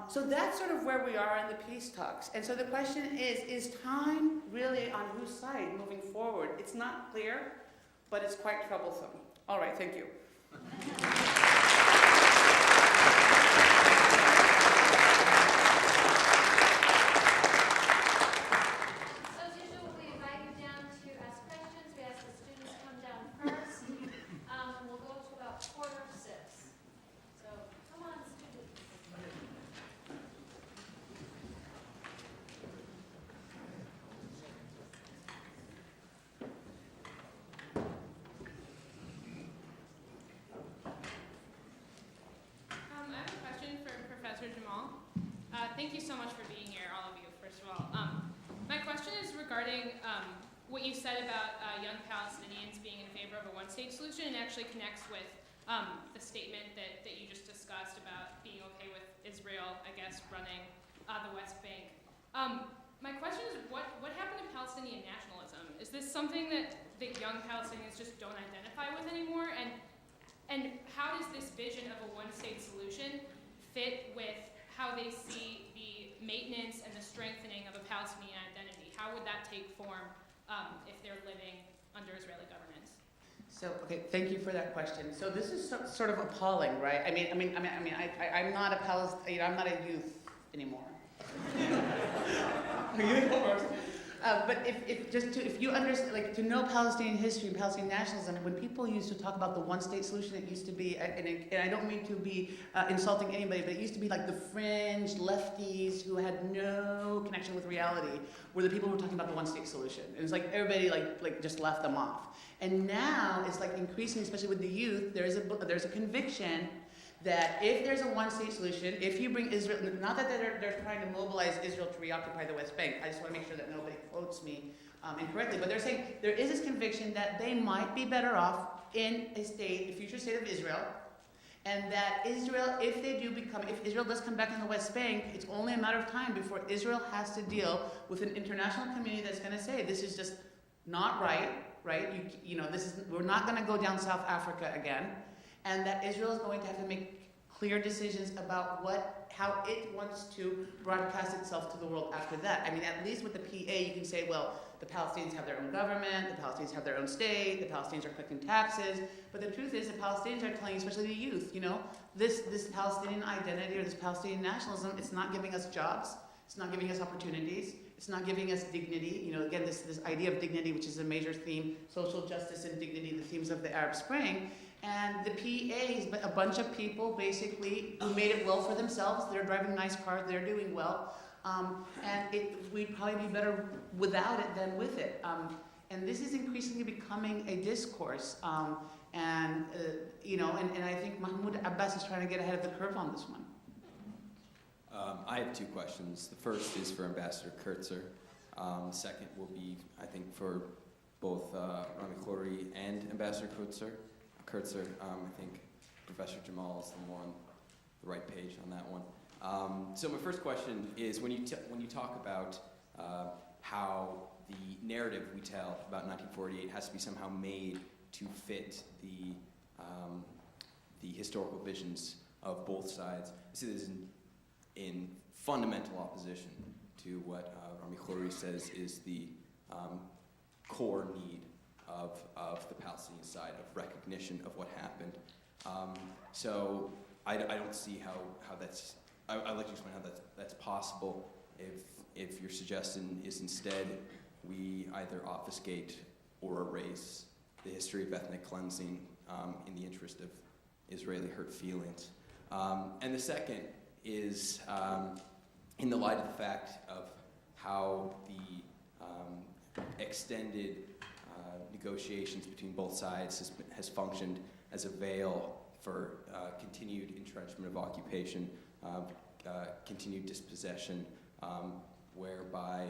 So that's sort of where we are in the peace talks. And so the question is time really on whose side moving forward? It's not clear, but it's quite troublesome. All right, thank you. Jamal. Thank you so much for being here, all of you, first of all. My question is regarding what you said about young Palestinians being in favor of a one-state solution, and actually connects with the statement that you just discussed about being okay with Israel, I guess, running the West Bank. My question is, what happened to Palestinian nationalism? Is this something that young Palestinians just don't identify with anymore? And how does this vision of a one-state solution fit with how they see the maintenance and the strengthening of a Palestinian identity? How would that take form if they're living under Israeli governance? So, okay, thank you for that question. So this is sort of appalling, right? I'm not a I'm not a youth anymore. But if you understand, like, to know Palestinian history and Palestinian nationalism, when people used to talk about the one-state solution, it used to be, and I don't mean to be insulting anybody, but it used to be like the fringe lefties who had no connection with reality were the people who were talking about the one-state solution. And it's like everybody like just left them off. And now it's like increasing, especially with the youth, there's a conviction that if there's a one-state solution, if you bring Israel, not that they're trying to mobilize Israel to reoccupy the West Bank, I just want to make sure that nobody quotes me incorrectly, but they're saying there is this conviction that they might be better off in a future state of Israel, and that Israel, if Israel does come back in the West Bank, it's only a matter of time before Israel has to deal with an international community that's going to say this is just not right? We're not going to go down South Africa again. And that Israel is going to have to make clear decisions about how it wants to broadcast itself to the world after that. I mean, at least with the PA, you can say, well, the Palestinians have their own government, the Palestinians have their own state, the Palestinians are collecting taxes. But the truth is, the Palestinians are telling, especially the youth, this Palestinian identity or this Palestinian nationalism, it's not giving us jobs, it's not giving us opportunities, it's not giving us dignity. Again, this idea of dignity, which is a major theme, social justice and dignity, the themes of the Arab Spring. And the PAs, but a bunch of people basically who made it well for themselves. They're driving nice cars, they're doing well. We'd probably be better without it than with it. And this is increasingly becoming a discourse. And I think Mahmoud Abbas is trying to get ahead of the curve on this one. I have two questions. The first is for Ambassador Kurtzer. The second will be, I think, for both Rami Khouri and Ambassador Kurtzer. I think Professor Jamal is more on the right page on that one. So my first question is, when you talk about how the narrative we tell about 1948 has to be somehow made to fit the historical visions of both sides, I see this in fundamental opposition to what Rami Khouri says is the core need of the Palestinian side, of recognition of what happened. So I don't see how that's, I'd like to explain how that's possible if your suggestion is instead we either obfuscate or erase the history of ethnic cleansing in the interest of Israeli hurt feelings. And the second is in the light of the fact of how the extended negotiations between both sides has functioned as a veil for continued entrenchment of occupation, continued dispossession, whereby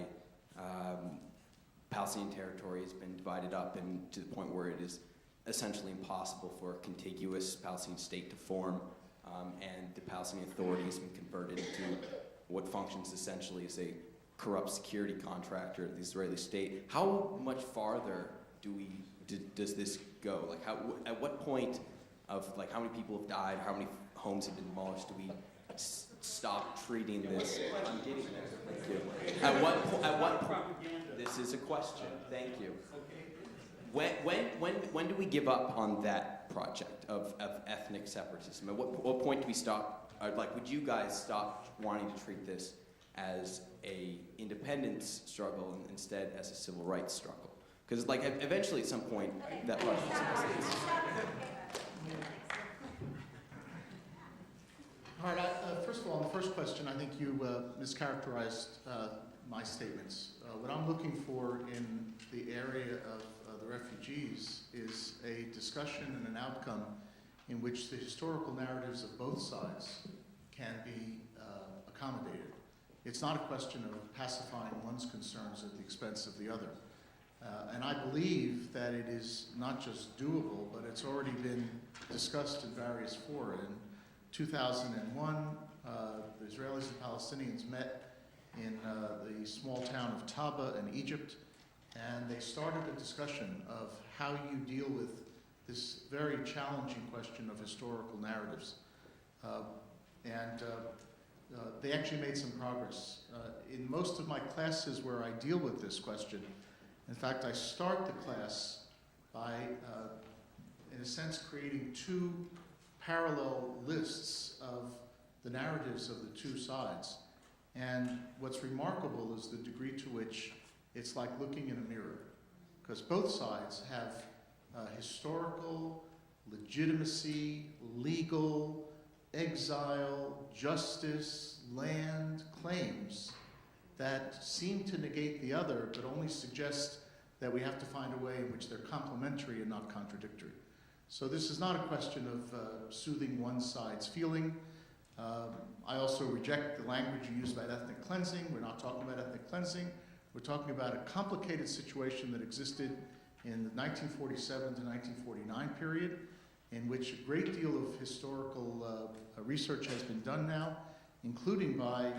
Palestinian territory has been divided up and to the point where it is essentially impossible for a contiguous Palestinian state to form, and the Palestinian Authority has been converted into what functions essentially as a corrupt security contractor of the Israeli state. How much farther does this go? Like, at what point of, like, how many people have died, how many homes have been demolished, do we stop treating this? I'm getting there. Thank you. At what point? This is a question. Thank you. When do we give up on that project of ethnic separatism? At what point do we stop? Would you guys stop wanting to treat this as a independence struggle and instead as a civil rights struggle? Because, eventually at some point, that project exists. All right, first of all, on the first question, I think you mischaracterized my statements. What I'm looking for in the area of the refugees is a discussion and an outcome in which the historical narratives of both sides can be accommodated. It's not a question of pacifying one's concerns at the expense of the other. And I believe that it is not just doable, but it's already been discussed in various fora. In 2001, the Israelis and Palestinians met in the small town of Taba in Egypt, and they started a discussion of how you deal with this very challenging question of historical narratives. They actually made some progress. In most of my classes where I deal with this question, in fact, I start the class by, in a sense, creating two parallel lists of the narratives of the two sides. And what's remarkable is the degree to which it's like looking in a mirror, because both sides have historical, legitimacy, legal, exile, justice, land claims that seem to negate the other, but only suggest that we have to find a way in which they're complementary and not contradictory. So this is not a question of soothing one side's feeling. I also reject the language you use about ethnic cleansing. We're not talking about ethnic cleansing. We're talking about a complicated situation that existed in the 1947 to 1949 period, in which a great deal of historical research has been done now, including by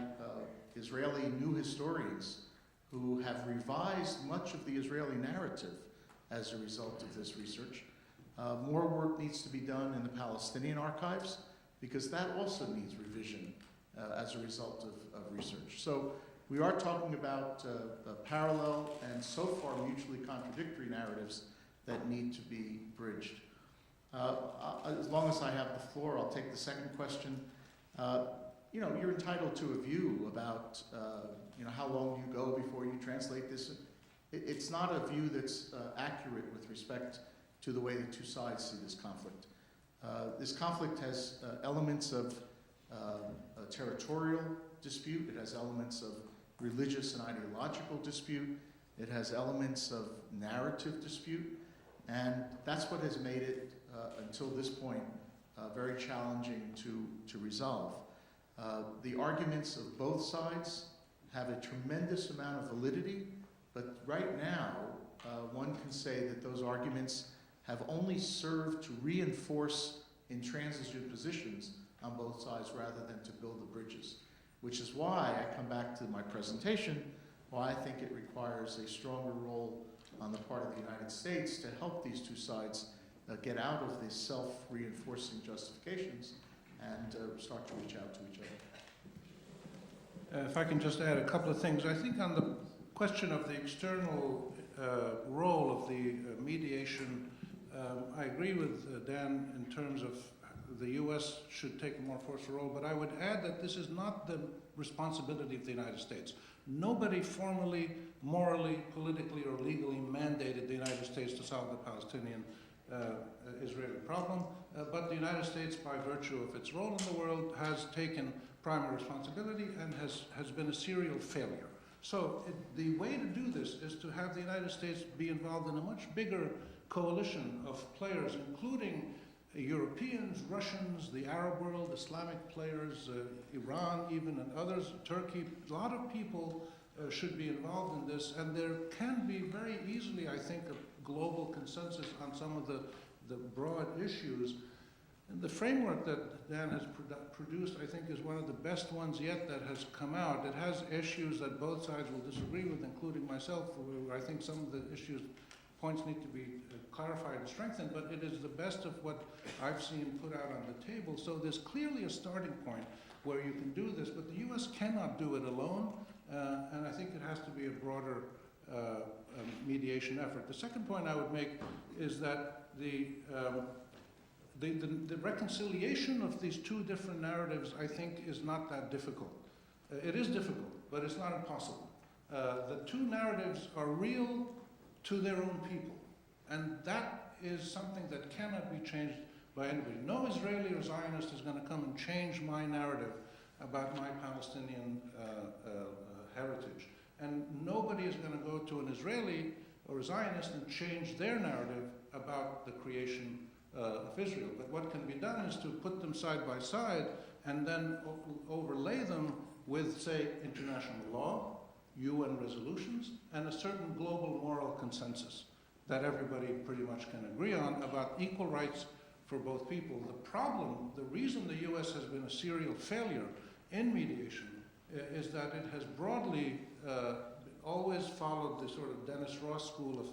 Israeli new historians who have revised much of the Israeli narrative as a result of this research. More work needs to be done in the Palestinian archives, because that also needs revision as a result of research. So we are talking about parallel and so far mutually contradictory narratives that need to be bridged. As long as I have the floor, I'll take the second question. You know, you're entitled to a view about you know, how long you go before you translate this. It's not a view that's accurate with respect to the way the two sides see this conflict. This conflict has elements of a territorial dispute. It has elements of religious and ideological dispute. It has elements of narrative dispute. And that's what has made it, until this point, very challenging to resolve. The arguments of both sides have a tremendous amount of validity, but right now, one can say that those arguments have only served to reinforce intransigent positions on both sides rather than to build the bridges, which is why I come back to my presentation, why I think it requires a stronger role on the part of the United States to help these two sides get out of these self-reinforcing justifications and start to reach out to each other. If I can just add a couple of things. I think on the question of the external role of the mediation, I agree with Dan in terms of the U.S. should take a more forceful role, but I would add that this is not the responsibility of the United States. Nobody formally, morally, politically, or legally mandated the United States to solve the Palestinian-Israeli problem, but the United States, by virtue of its role in the world, has taken primary responsibility and has been a serial failure. So the way to do this is to have the United States be involved in a much bigger coalition of players, including Europeans, Russians, the Arab world, Islamic players, Iran even, and others, Turkey. A lot of people should be involved in this, and there can be very easily, I think, a global consensus on some of the broad issues. And the framework that Dan has produced, I think, is one of the best ones yet that has come out. It has issues that both sides will disagree with, including myself, where I think some of the points need to be clarified and strengthened, but it is the best of what I've seen put out on the table. So there's clearly a starting point where you can do this, but the U.S. cannot do it alone, and I think it has to be a broader mediation effort. The second point I would make is that the reconciliation of these two different narratives, I think, is not that difficult. It is difficult, but it's not impossible. The two narratives are real to their own people, and that is something that cannot be changed by anybody. No Israeli or Zionist is going to come and change my narrative about my Palestinian heritage, and nobody is going to go to an Israeli or a Zionist and change their narrative about the creation of Israel. But what can be done is to put them side by side and then overlay them with, say, international law, UN resolutions, and a certain global moral consensus that everybody pretty much can agree on about equal rights for both people. The problem, the reason the U.S. has been a serial failure in mediation is that it has broadly always followed the sort of Dennis Ross school of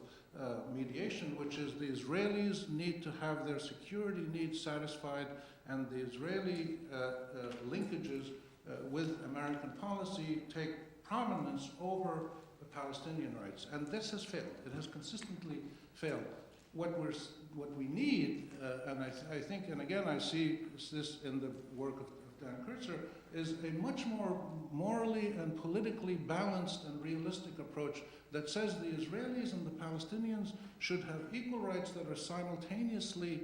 mediation, which is the Israelis need to have their security needs satisfied, and the Israeli linkages with American policy take prominence over the Palestinian rights. And this has failed. It has consistently failed. What we need, and I think, and again I see this in the work of Dan Kurtzer, is a much more morally and politically balanced and realistic approach that says the Israelis and the Palestinians should have equal rights that are simultaneously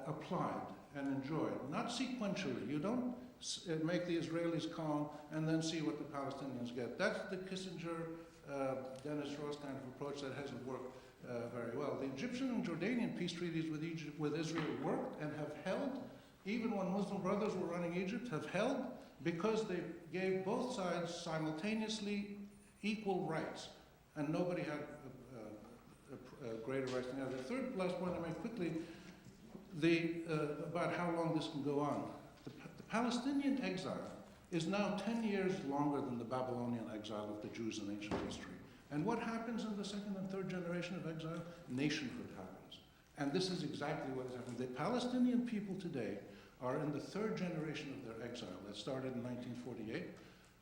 applied and enjoyed, not sequentially. You don't make the Israelis calm and then see what the Palestinians get. That's the Kissinger, Dennis Ross kind of approach that hasn't worked very well. The Egyptian and Jordanian peace treaties with Israel worked and have held, even when Muslim brothers were running Egypt, have held because they gave both sides simultaneously equal rights, and nobody had greater rights than the other. The third last point I make quickly, about how long this can go on. The Palestinian exile is now 10 years longer than the Babylonian exile of the Jews in ancient history. And what happens in the second and third generation of exile? Nationhood happens. And this is exactly what is happening. The Palestinian people today are in the third generation of their exile that started in 1948.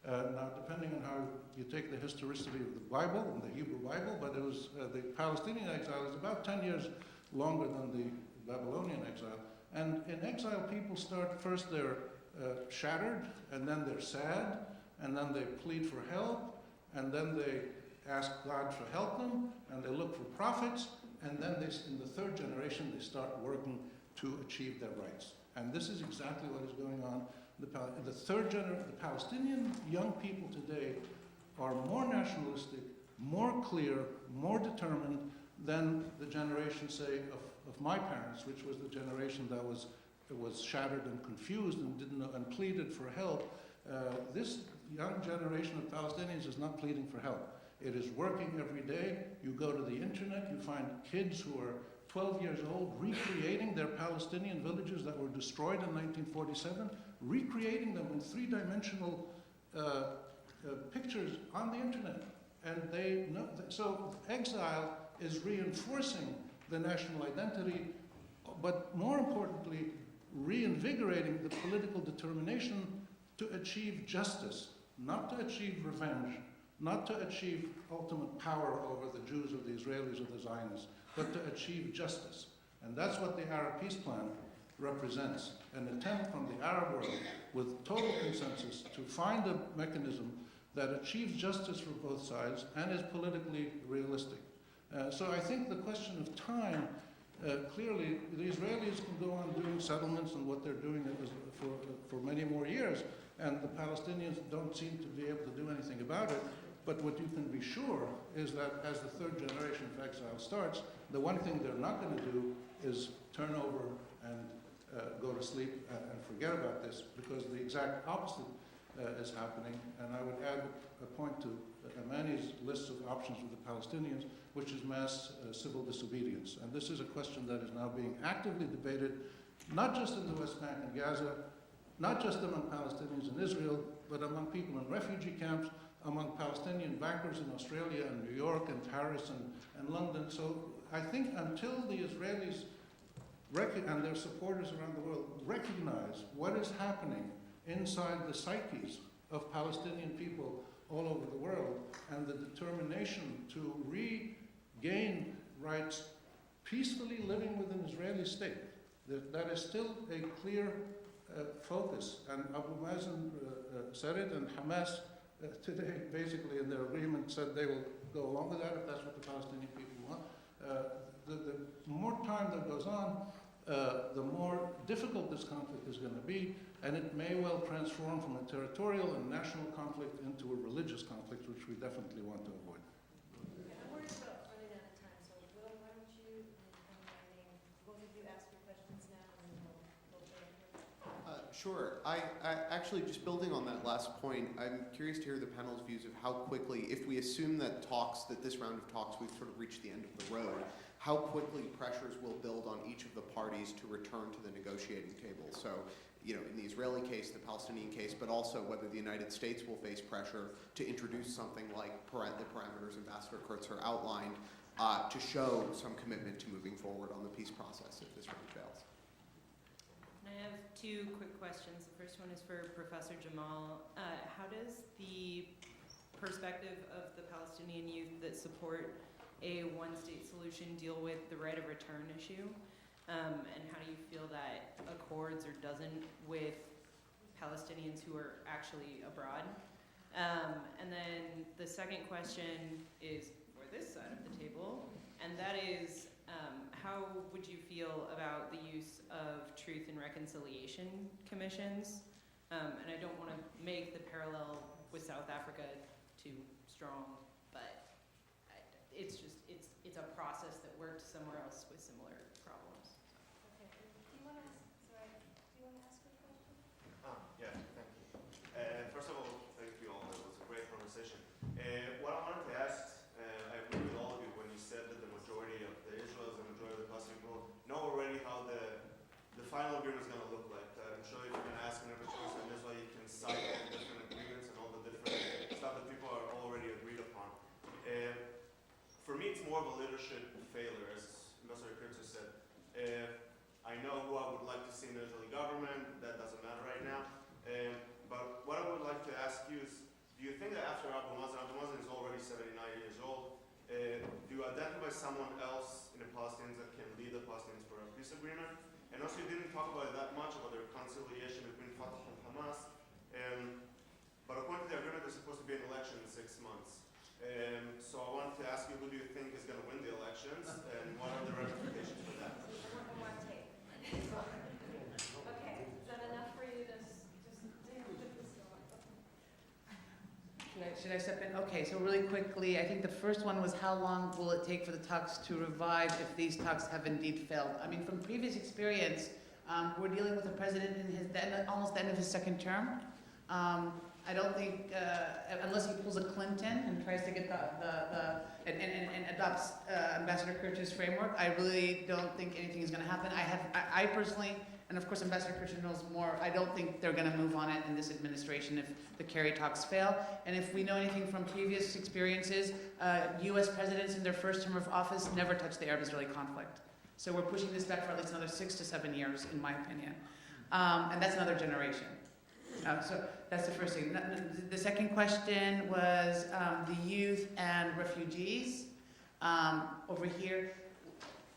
Now, depending on how you take the historicity of the Bible and the Hebrew Bible, but it was the Palestinian exile is about 10 years longer than the Babylonian exile. And in exile, people start first, they're shattered, and then they're sad, and then they plead for help, and then they ask God to help them, and they look for prophets, and then in the third generation, they start working to achieve their rights. And this is exactly what is going on. The Palestinian young people today are more nationalistic, more clear, more determined than the generation, say, of my parents, which was the generation that was shattered and confused and didn't know, and pleaded for help. This young generation of Palestinians is not pleading for help. It is working every day. You go to the internet, you find kids who are 12 years old recreating their Palestinian villages that were destroyed in 1947, recreating them in three-dimensional pictures on the internet. And they know so exile is reinforcing the national identity, but more importantly, reinvigorating the political determination to achieve justice, not to achieve revenge, not to achieve ultimate power over the Jews or the Israelis or the Zionists, but to achieve justice. And that's what the Arab Peace Plan represents, an attempt from the Arab world with total consensus to find a mechanism that achieves justice for both sides and is politically realistic. So I think the question of time, clearly the Israelis can go on doing settlements and what they're doing for many more years, and the Palestinians don't seem to be able to do anything about it. But what you can be sure is that as the third generation of exile starts, the one thing they're not going to do is turn over and go to sleep and forget about this, because the exact opposite is happening. And I would add a point to Amaney's list of options for the Palestinians, which is mass civil disobedience. And this is a question that is now being actively debated, not just in the West Bank and Gaza, not just among Palestinians in Israel, but among people in refugee camps, among Palestinian backers in Australia and New York and Paris and London. So I think until the Israelis and their supporters around the world recognize what is happening inside the psyches of Palestinian people all over the world, and the determination to regain rights peacefully living within an Israeli state, that is still a clear focus. And Abu Mazen said it, and Hamas today, basically in their agreement, said they will go along with that if that's what the Palestinian people want. The more time that goes on, the more difficult this conflict is going to be, and it may well transform from a territorial and national conflict into a religious conflict, which we definitely want to avoid. I'm worried about running out of time, so Will, why don't you and both of you ask your questions now, and then we'll go there. Sure. I actually, just building on that last point, I'm curious to hear the panel's views of how quickly, if we assume that this round of talks, we've sort of reached the end of the road, how quickly pressures will build on each of the parties to return to the negotiating table. So, in the Israeli case, the Palestinian case, but also whether the United States will face pressure to introduce something like the parameters Ambassador Kurtzer outlined to show some commitment to moving forward on the peace process if this round fails. I have two quick questions. The first one is for Professor Jamal. How does the perspective of the Palestinian youth that support a one-state solution deal with the right of return issue? And how do you feel that accords or doesn't with Palestinians who are actually abroad? And then the second question is for this side of the table, and that is, how would you feel about the use of truth and reconciliation commissions? And I don't want to make the parallel with South Africa too strong, but it's just, it's a process that worked somewhere else with similar problems. Okay, do you want to ask, sorry, do you want to ask a question? Yeah, thank you. First of all, thank you all. It was a great conversation. What I wanted to ask, I agree with all of you when you said that the majority of the Israelis and the majority of the Palestinian people know already how the final agreement is going to look like. I'm sure if you're going to ask an average person in Israel, you can cite all the different agreements and all the different stuff that people are already agreed upon. For me, it's more of a leadership failure, as Ambassador Kurtzer said. I know who I would like to see in the Israeli government. That doesn't matter right now. But what I would like to ask you is, do you think that after Abu Mazen is already 79 years old, do you identify someone else in the Palestinians that can lead the Palestinians for a peace agreement? And also, you didn't talk about it that much, about the reconciliation between Fatah and Hamas. But according to the agreement, there's supposed to be an election in 6 months. So I wanted to ask you, who do you think is going to win the elections, and what are the ramifications for that? One tape. Okay, is that enough for you to just Should I step in? Okay, so really quickly, I think the first one was how long will it take for the talks to revive if these talks have indeed failed? I mean, from previous experience, we're dealing with a president in his almost the end of his second term. I don't think, unless he pulls a Clinton and tries to get and adopts Ambassador Kurtz's framework, I really don't think anything is going to happen. I personally, and of course Ambassador Kurtzer knows more, I don't think they're going to move on it in this administration if the Kerry talks fail. And if we know anything from previous experiences, U.S. presidents in their first term of office never touch the Arab-Israeli conflict. So we're pushing this back for at least another 6 to 7 years, in my opinion. And that's another generation. So that's the first thing. The second question was the youth and refugees. Over here,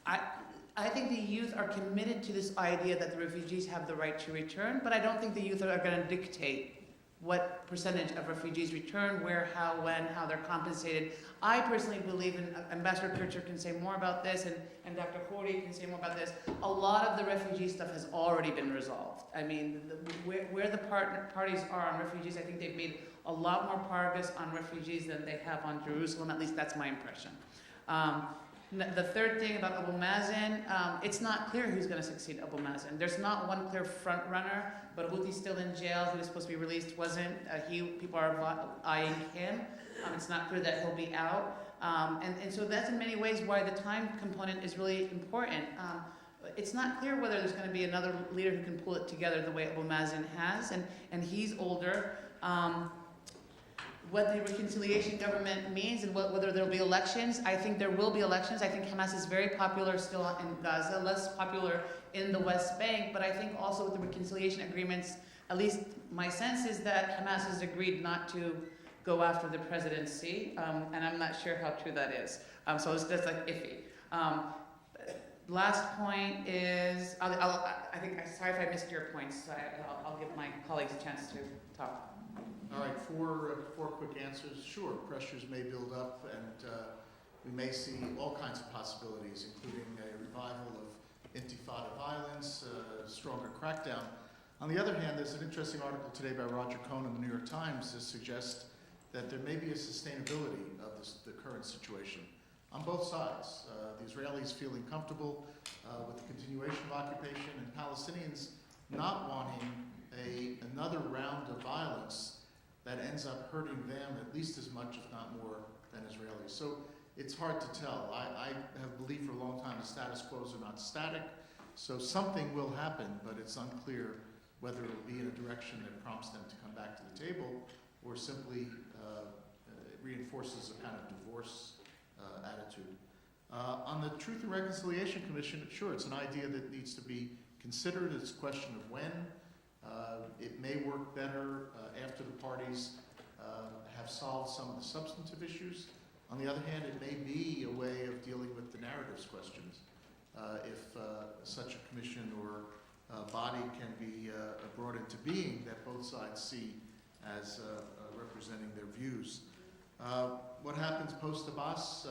I think the youth are committed to this idea that the refugees have the right to return, but I don't think the youth are going to dictate what percentage of refugees return, where, how, when, how they're compensated. I personally believe, and Ambassador Kurtzer can say more about this, and Dr. Khouri can say more about this, a lot of the refugee stuff has already been resolved. I mean, where the parties are on refugees, I think they've made a lot more progress on refugees than they have on Jerusalem, at least that's my impression. The third thing about Abu Mazen, it's not clear who's going to succeed Abu Mazen. There's not one clear front runner, but Houthi's still in jail. He was supposed to be released, wasn't. People are eyeing him. It's not clear that he'll be out. And so that's in many ways why the time component is really important. It's not clear whether there's going to be another leader who can pull it together the way Abu Mazen has, and he's older. What the reconciliation government means and whether there'll be elections. I think there will be elections. I think Hamas is very popular still in Gaza, less popular in the West Bank, but I think also with the reconciliation agreements, at least my sense is that Hamas has agreed not to go after the presidency, and I'm not sure how true that is. So it's just like iffy. Last point is, sorry if I missed your points, so I'll give my colleagues a chance to talk. All right, four quick answers. Sure, pressures may build up, and we may see all kinds of possibilities, including a revival of intifada violence, a stronger crackdown. On the other hand, there's an interesting article today by Roger Cohn in the New York Times that suggests that there may be a sustainability of the current situation on both sides. The Israelis feeling comfortable with the continuation of occupation, and Palestinians not wanting another round of violence that ends up hurting them at least as much, if not more, than Israelis. So it's hard to tell. I have believed for a long time the status quos are not static, so something will happen, but it's unclear whether it will be in a direction that prompts them to come back to the table or simply reinforces a kind of divorce attitude. On the Truth and Reconciliation Commission, sure, it's an idea that needs to be considered. It's a question of when. It may work better after the parties have solved some of the substantive issues. On the other hand, it may be a way of dealing with the narratives questions if such a commission or body can be brought into being that both sides see as representing their views. What happens post-Abbas,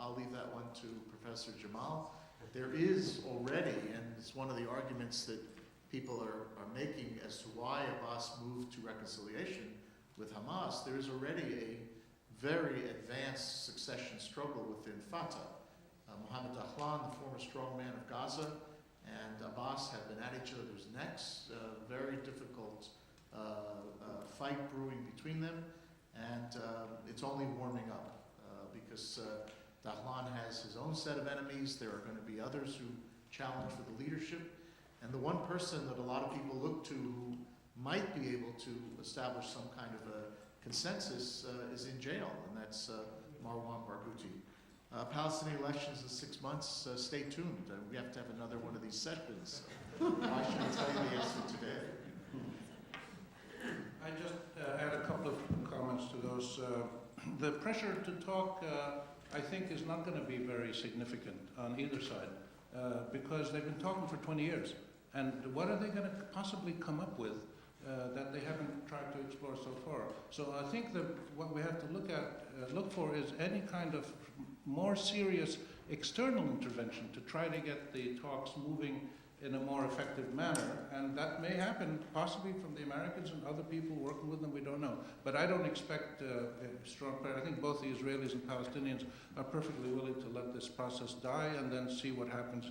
I'll leave that one to Professor Jamal. There is already, and it's one of the arguments that people are making as to why Abbas moved to reconciliation with Hamas, there is already a very advanced succession struggle within Fatah. Mohammed Dahlan, the former strongman of Gaza, and Abbas have been at each other's necks. Very difficult fight brewing between them, and it's only warming up because Dahlan has his own set of enemies. There are going to be others who challenge for the leadership, and the one person that a lot of people look to who might be able to establish some kind of a consensus is in jail, and that's Marwan Barghouti. Palestinian elections in 6 months. Stay tuned. We have to have another one of these sessions. Why should I tell you the answer today? I just add a couple of comments to those. The pressure to talk, I think, is not going to be very significant on either side because they've been talking for 20 years. And what are they going to possibly come up with that they haven't tried to explore so far? So I think that what we have to look for is any kind of more serious external intervention to try to get the talks moving in a more effective manner, and that may happen possibly from the Americans and other people working with them, we don't know. But I don't expect a strong player. I think both the Israelis and Palestinians are perfectly willing to let this process die and then see what happens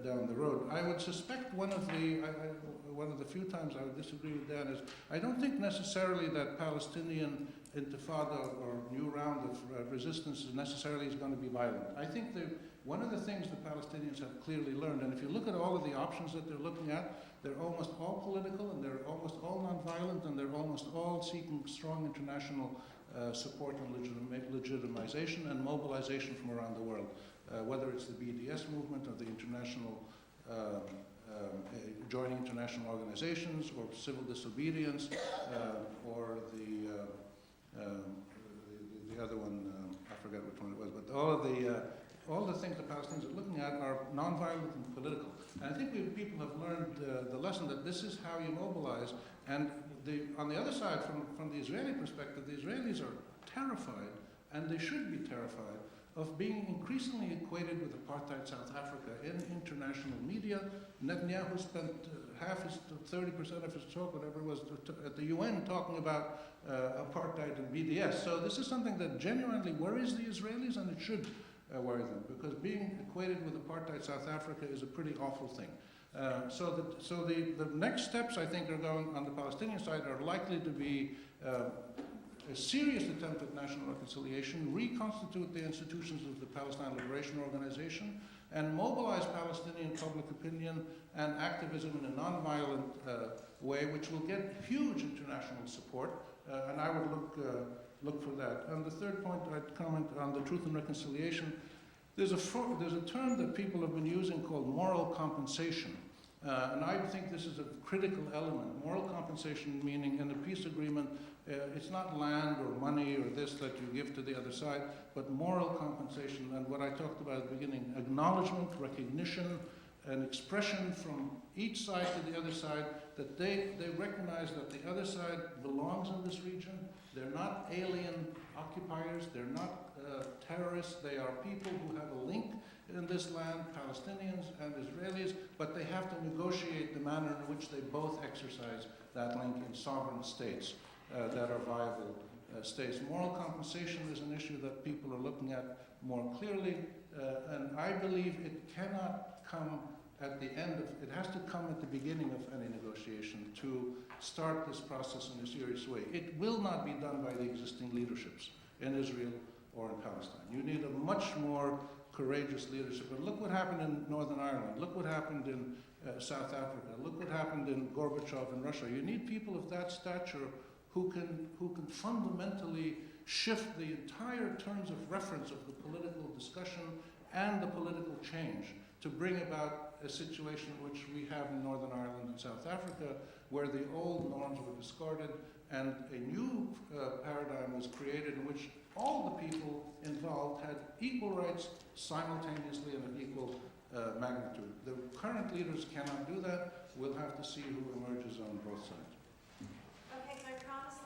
down the road. I would suspect one of the few times I would disagree with Dan is I don't think necessarily that Palestinian intifada or new round of resistance necessarily is going to be violent. I think one of the things the Palestinians have clearly learned, and if you look at all of the options that they're looking at, they're almost all political and they're almost all nonviolent and they're almost all seeking strong international support and legitimization and mobilization from around the world. Whether it's the BDS movement or the international, joining international organizations or civil disobedience or the other one, I forget which one it was, but all the things the Palestinians are looking at are nonviolent and political. And I think people have learned the lesson that this is how you mobilize. And on the other side, from the Israeli perspective, the Israelis are terrified, and they should be terrified, of being increasingly equated with apartheid South Africa in international media. Netanyahu spent 30% of his talk, whatever it was, at the UN talking about apartheid and BDS. So this is something that genuinely worries the Israelis, and it should worry them, because being equated with apartheid South Africa is a pretty awful thing. So the next steps, I think, are going on the Palestinian side are likely to be a serious attempt at national reconciliation, reconstitute the institutions of the Palestine Liberation Organization, and mobilize Palestinian public opinion and activism in a nonviolent way, which will get huge international support, and I would look for that. And the third point I'd comment on the Truth and Reconciliation, there's a term that people have been using called moral compensation. And I think this is a critical element. Moral compensation meaning in a peace agreement, it's not land or money or this that you give to the other side, but moral compensation. And what I talked about at the beginning, acknowledgement, recognition, an expression from each side to the other side that they recognize that the other side belongs in this region. They're not alien occupiers. They're not terrorists. They are people who have a link in this land, Palestinians and Israelis, but they have to negotiate the manner in which they both exercise that link in sovereign states that are viable states. Moral compensation is an issue that people are looking at more clearly, and I believe it cannot come at the end of, it has to come at the beginning of any negotiation to start this process in a serious way. It will not be done by the existing leaderships in Israel or in Palestine. You need a much more courageous leadership. And look what happened in Northern Ireland. Look what happened in South Africa. Look what happened in Gorbachev in Russia. You need people of that stature who can fundamentally shift the entire terms of reference of the political discussion and the political change to bring about a situation which we have in Northern Ireland and South Africa, where the old norms were discarded and a new paradigm was created in which all the people involved had equal rights simultaneously and of equal magnitude. The current leaders cannot do that. we'll have to see who emerges on both sides. Okay, can I promise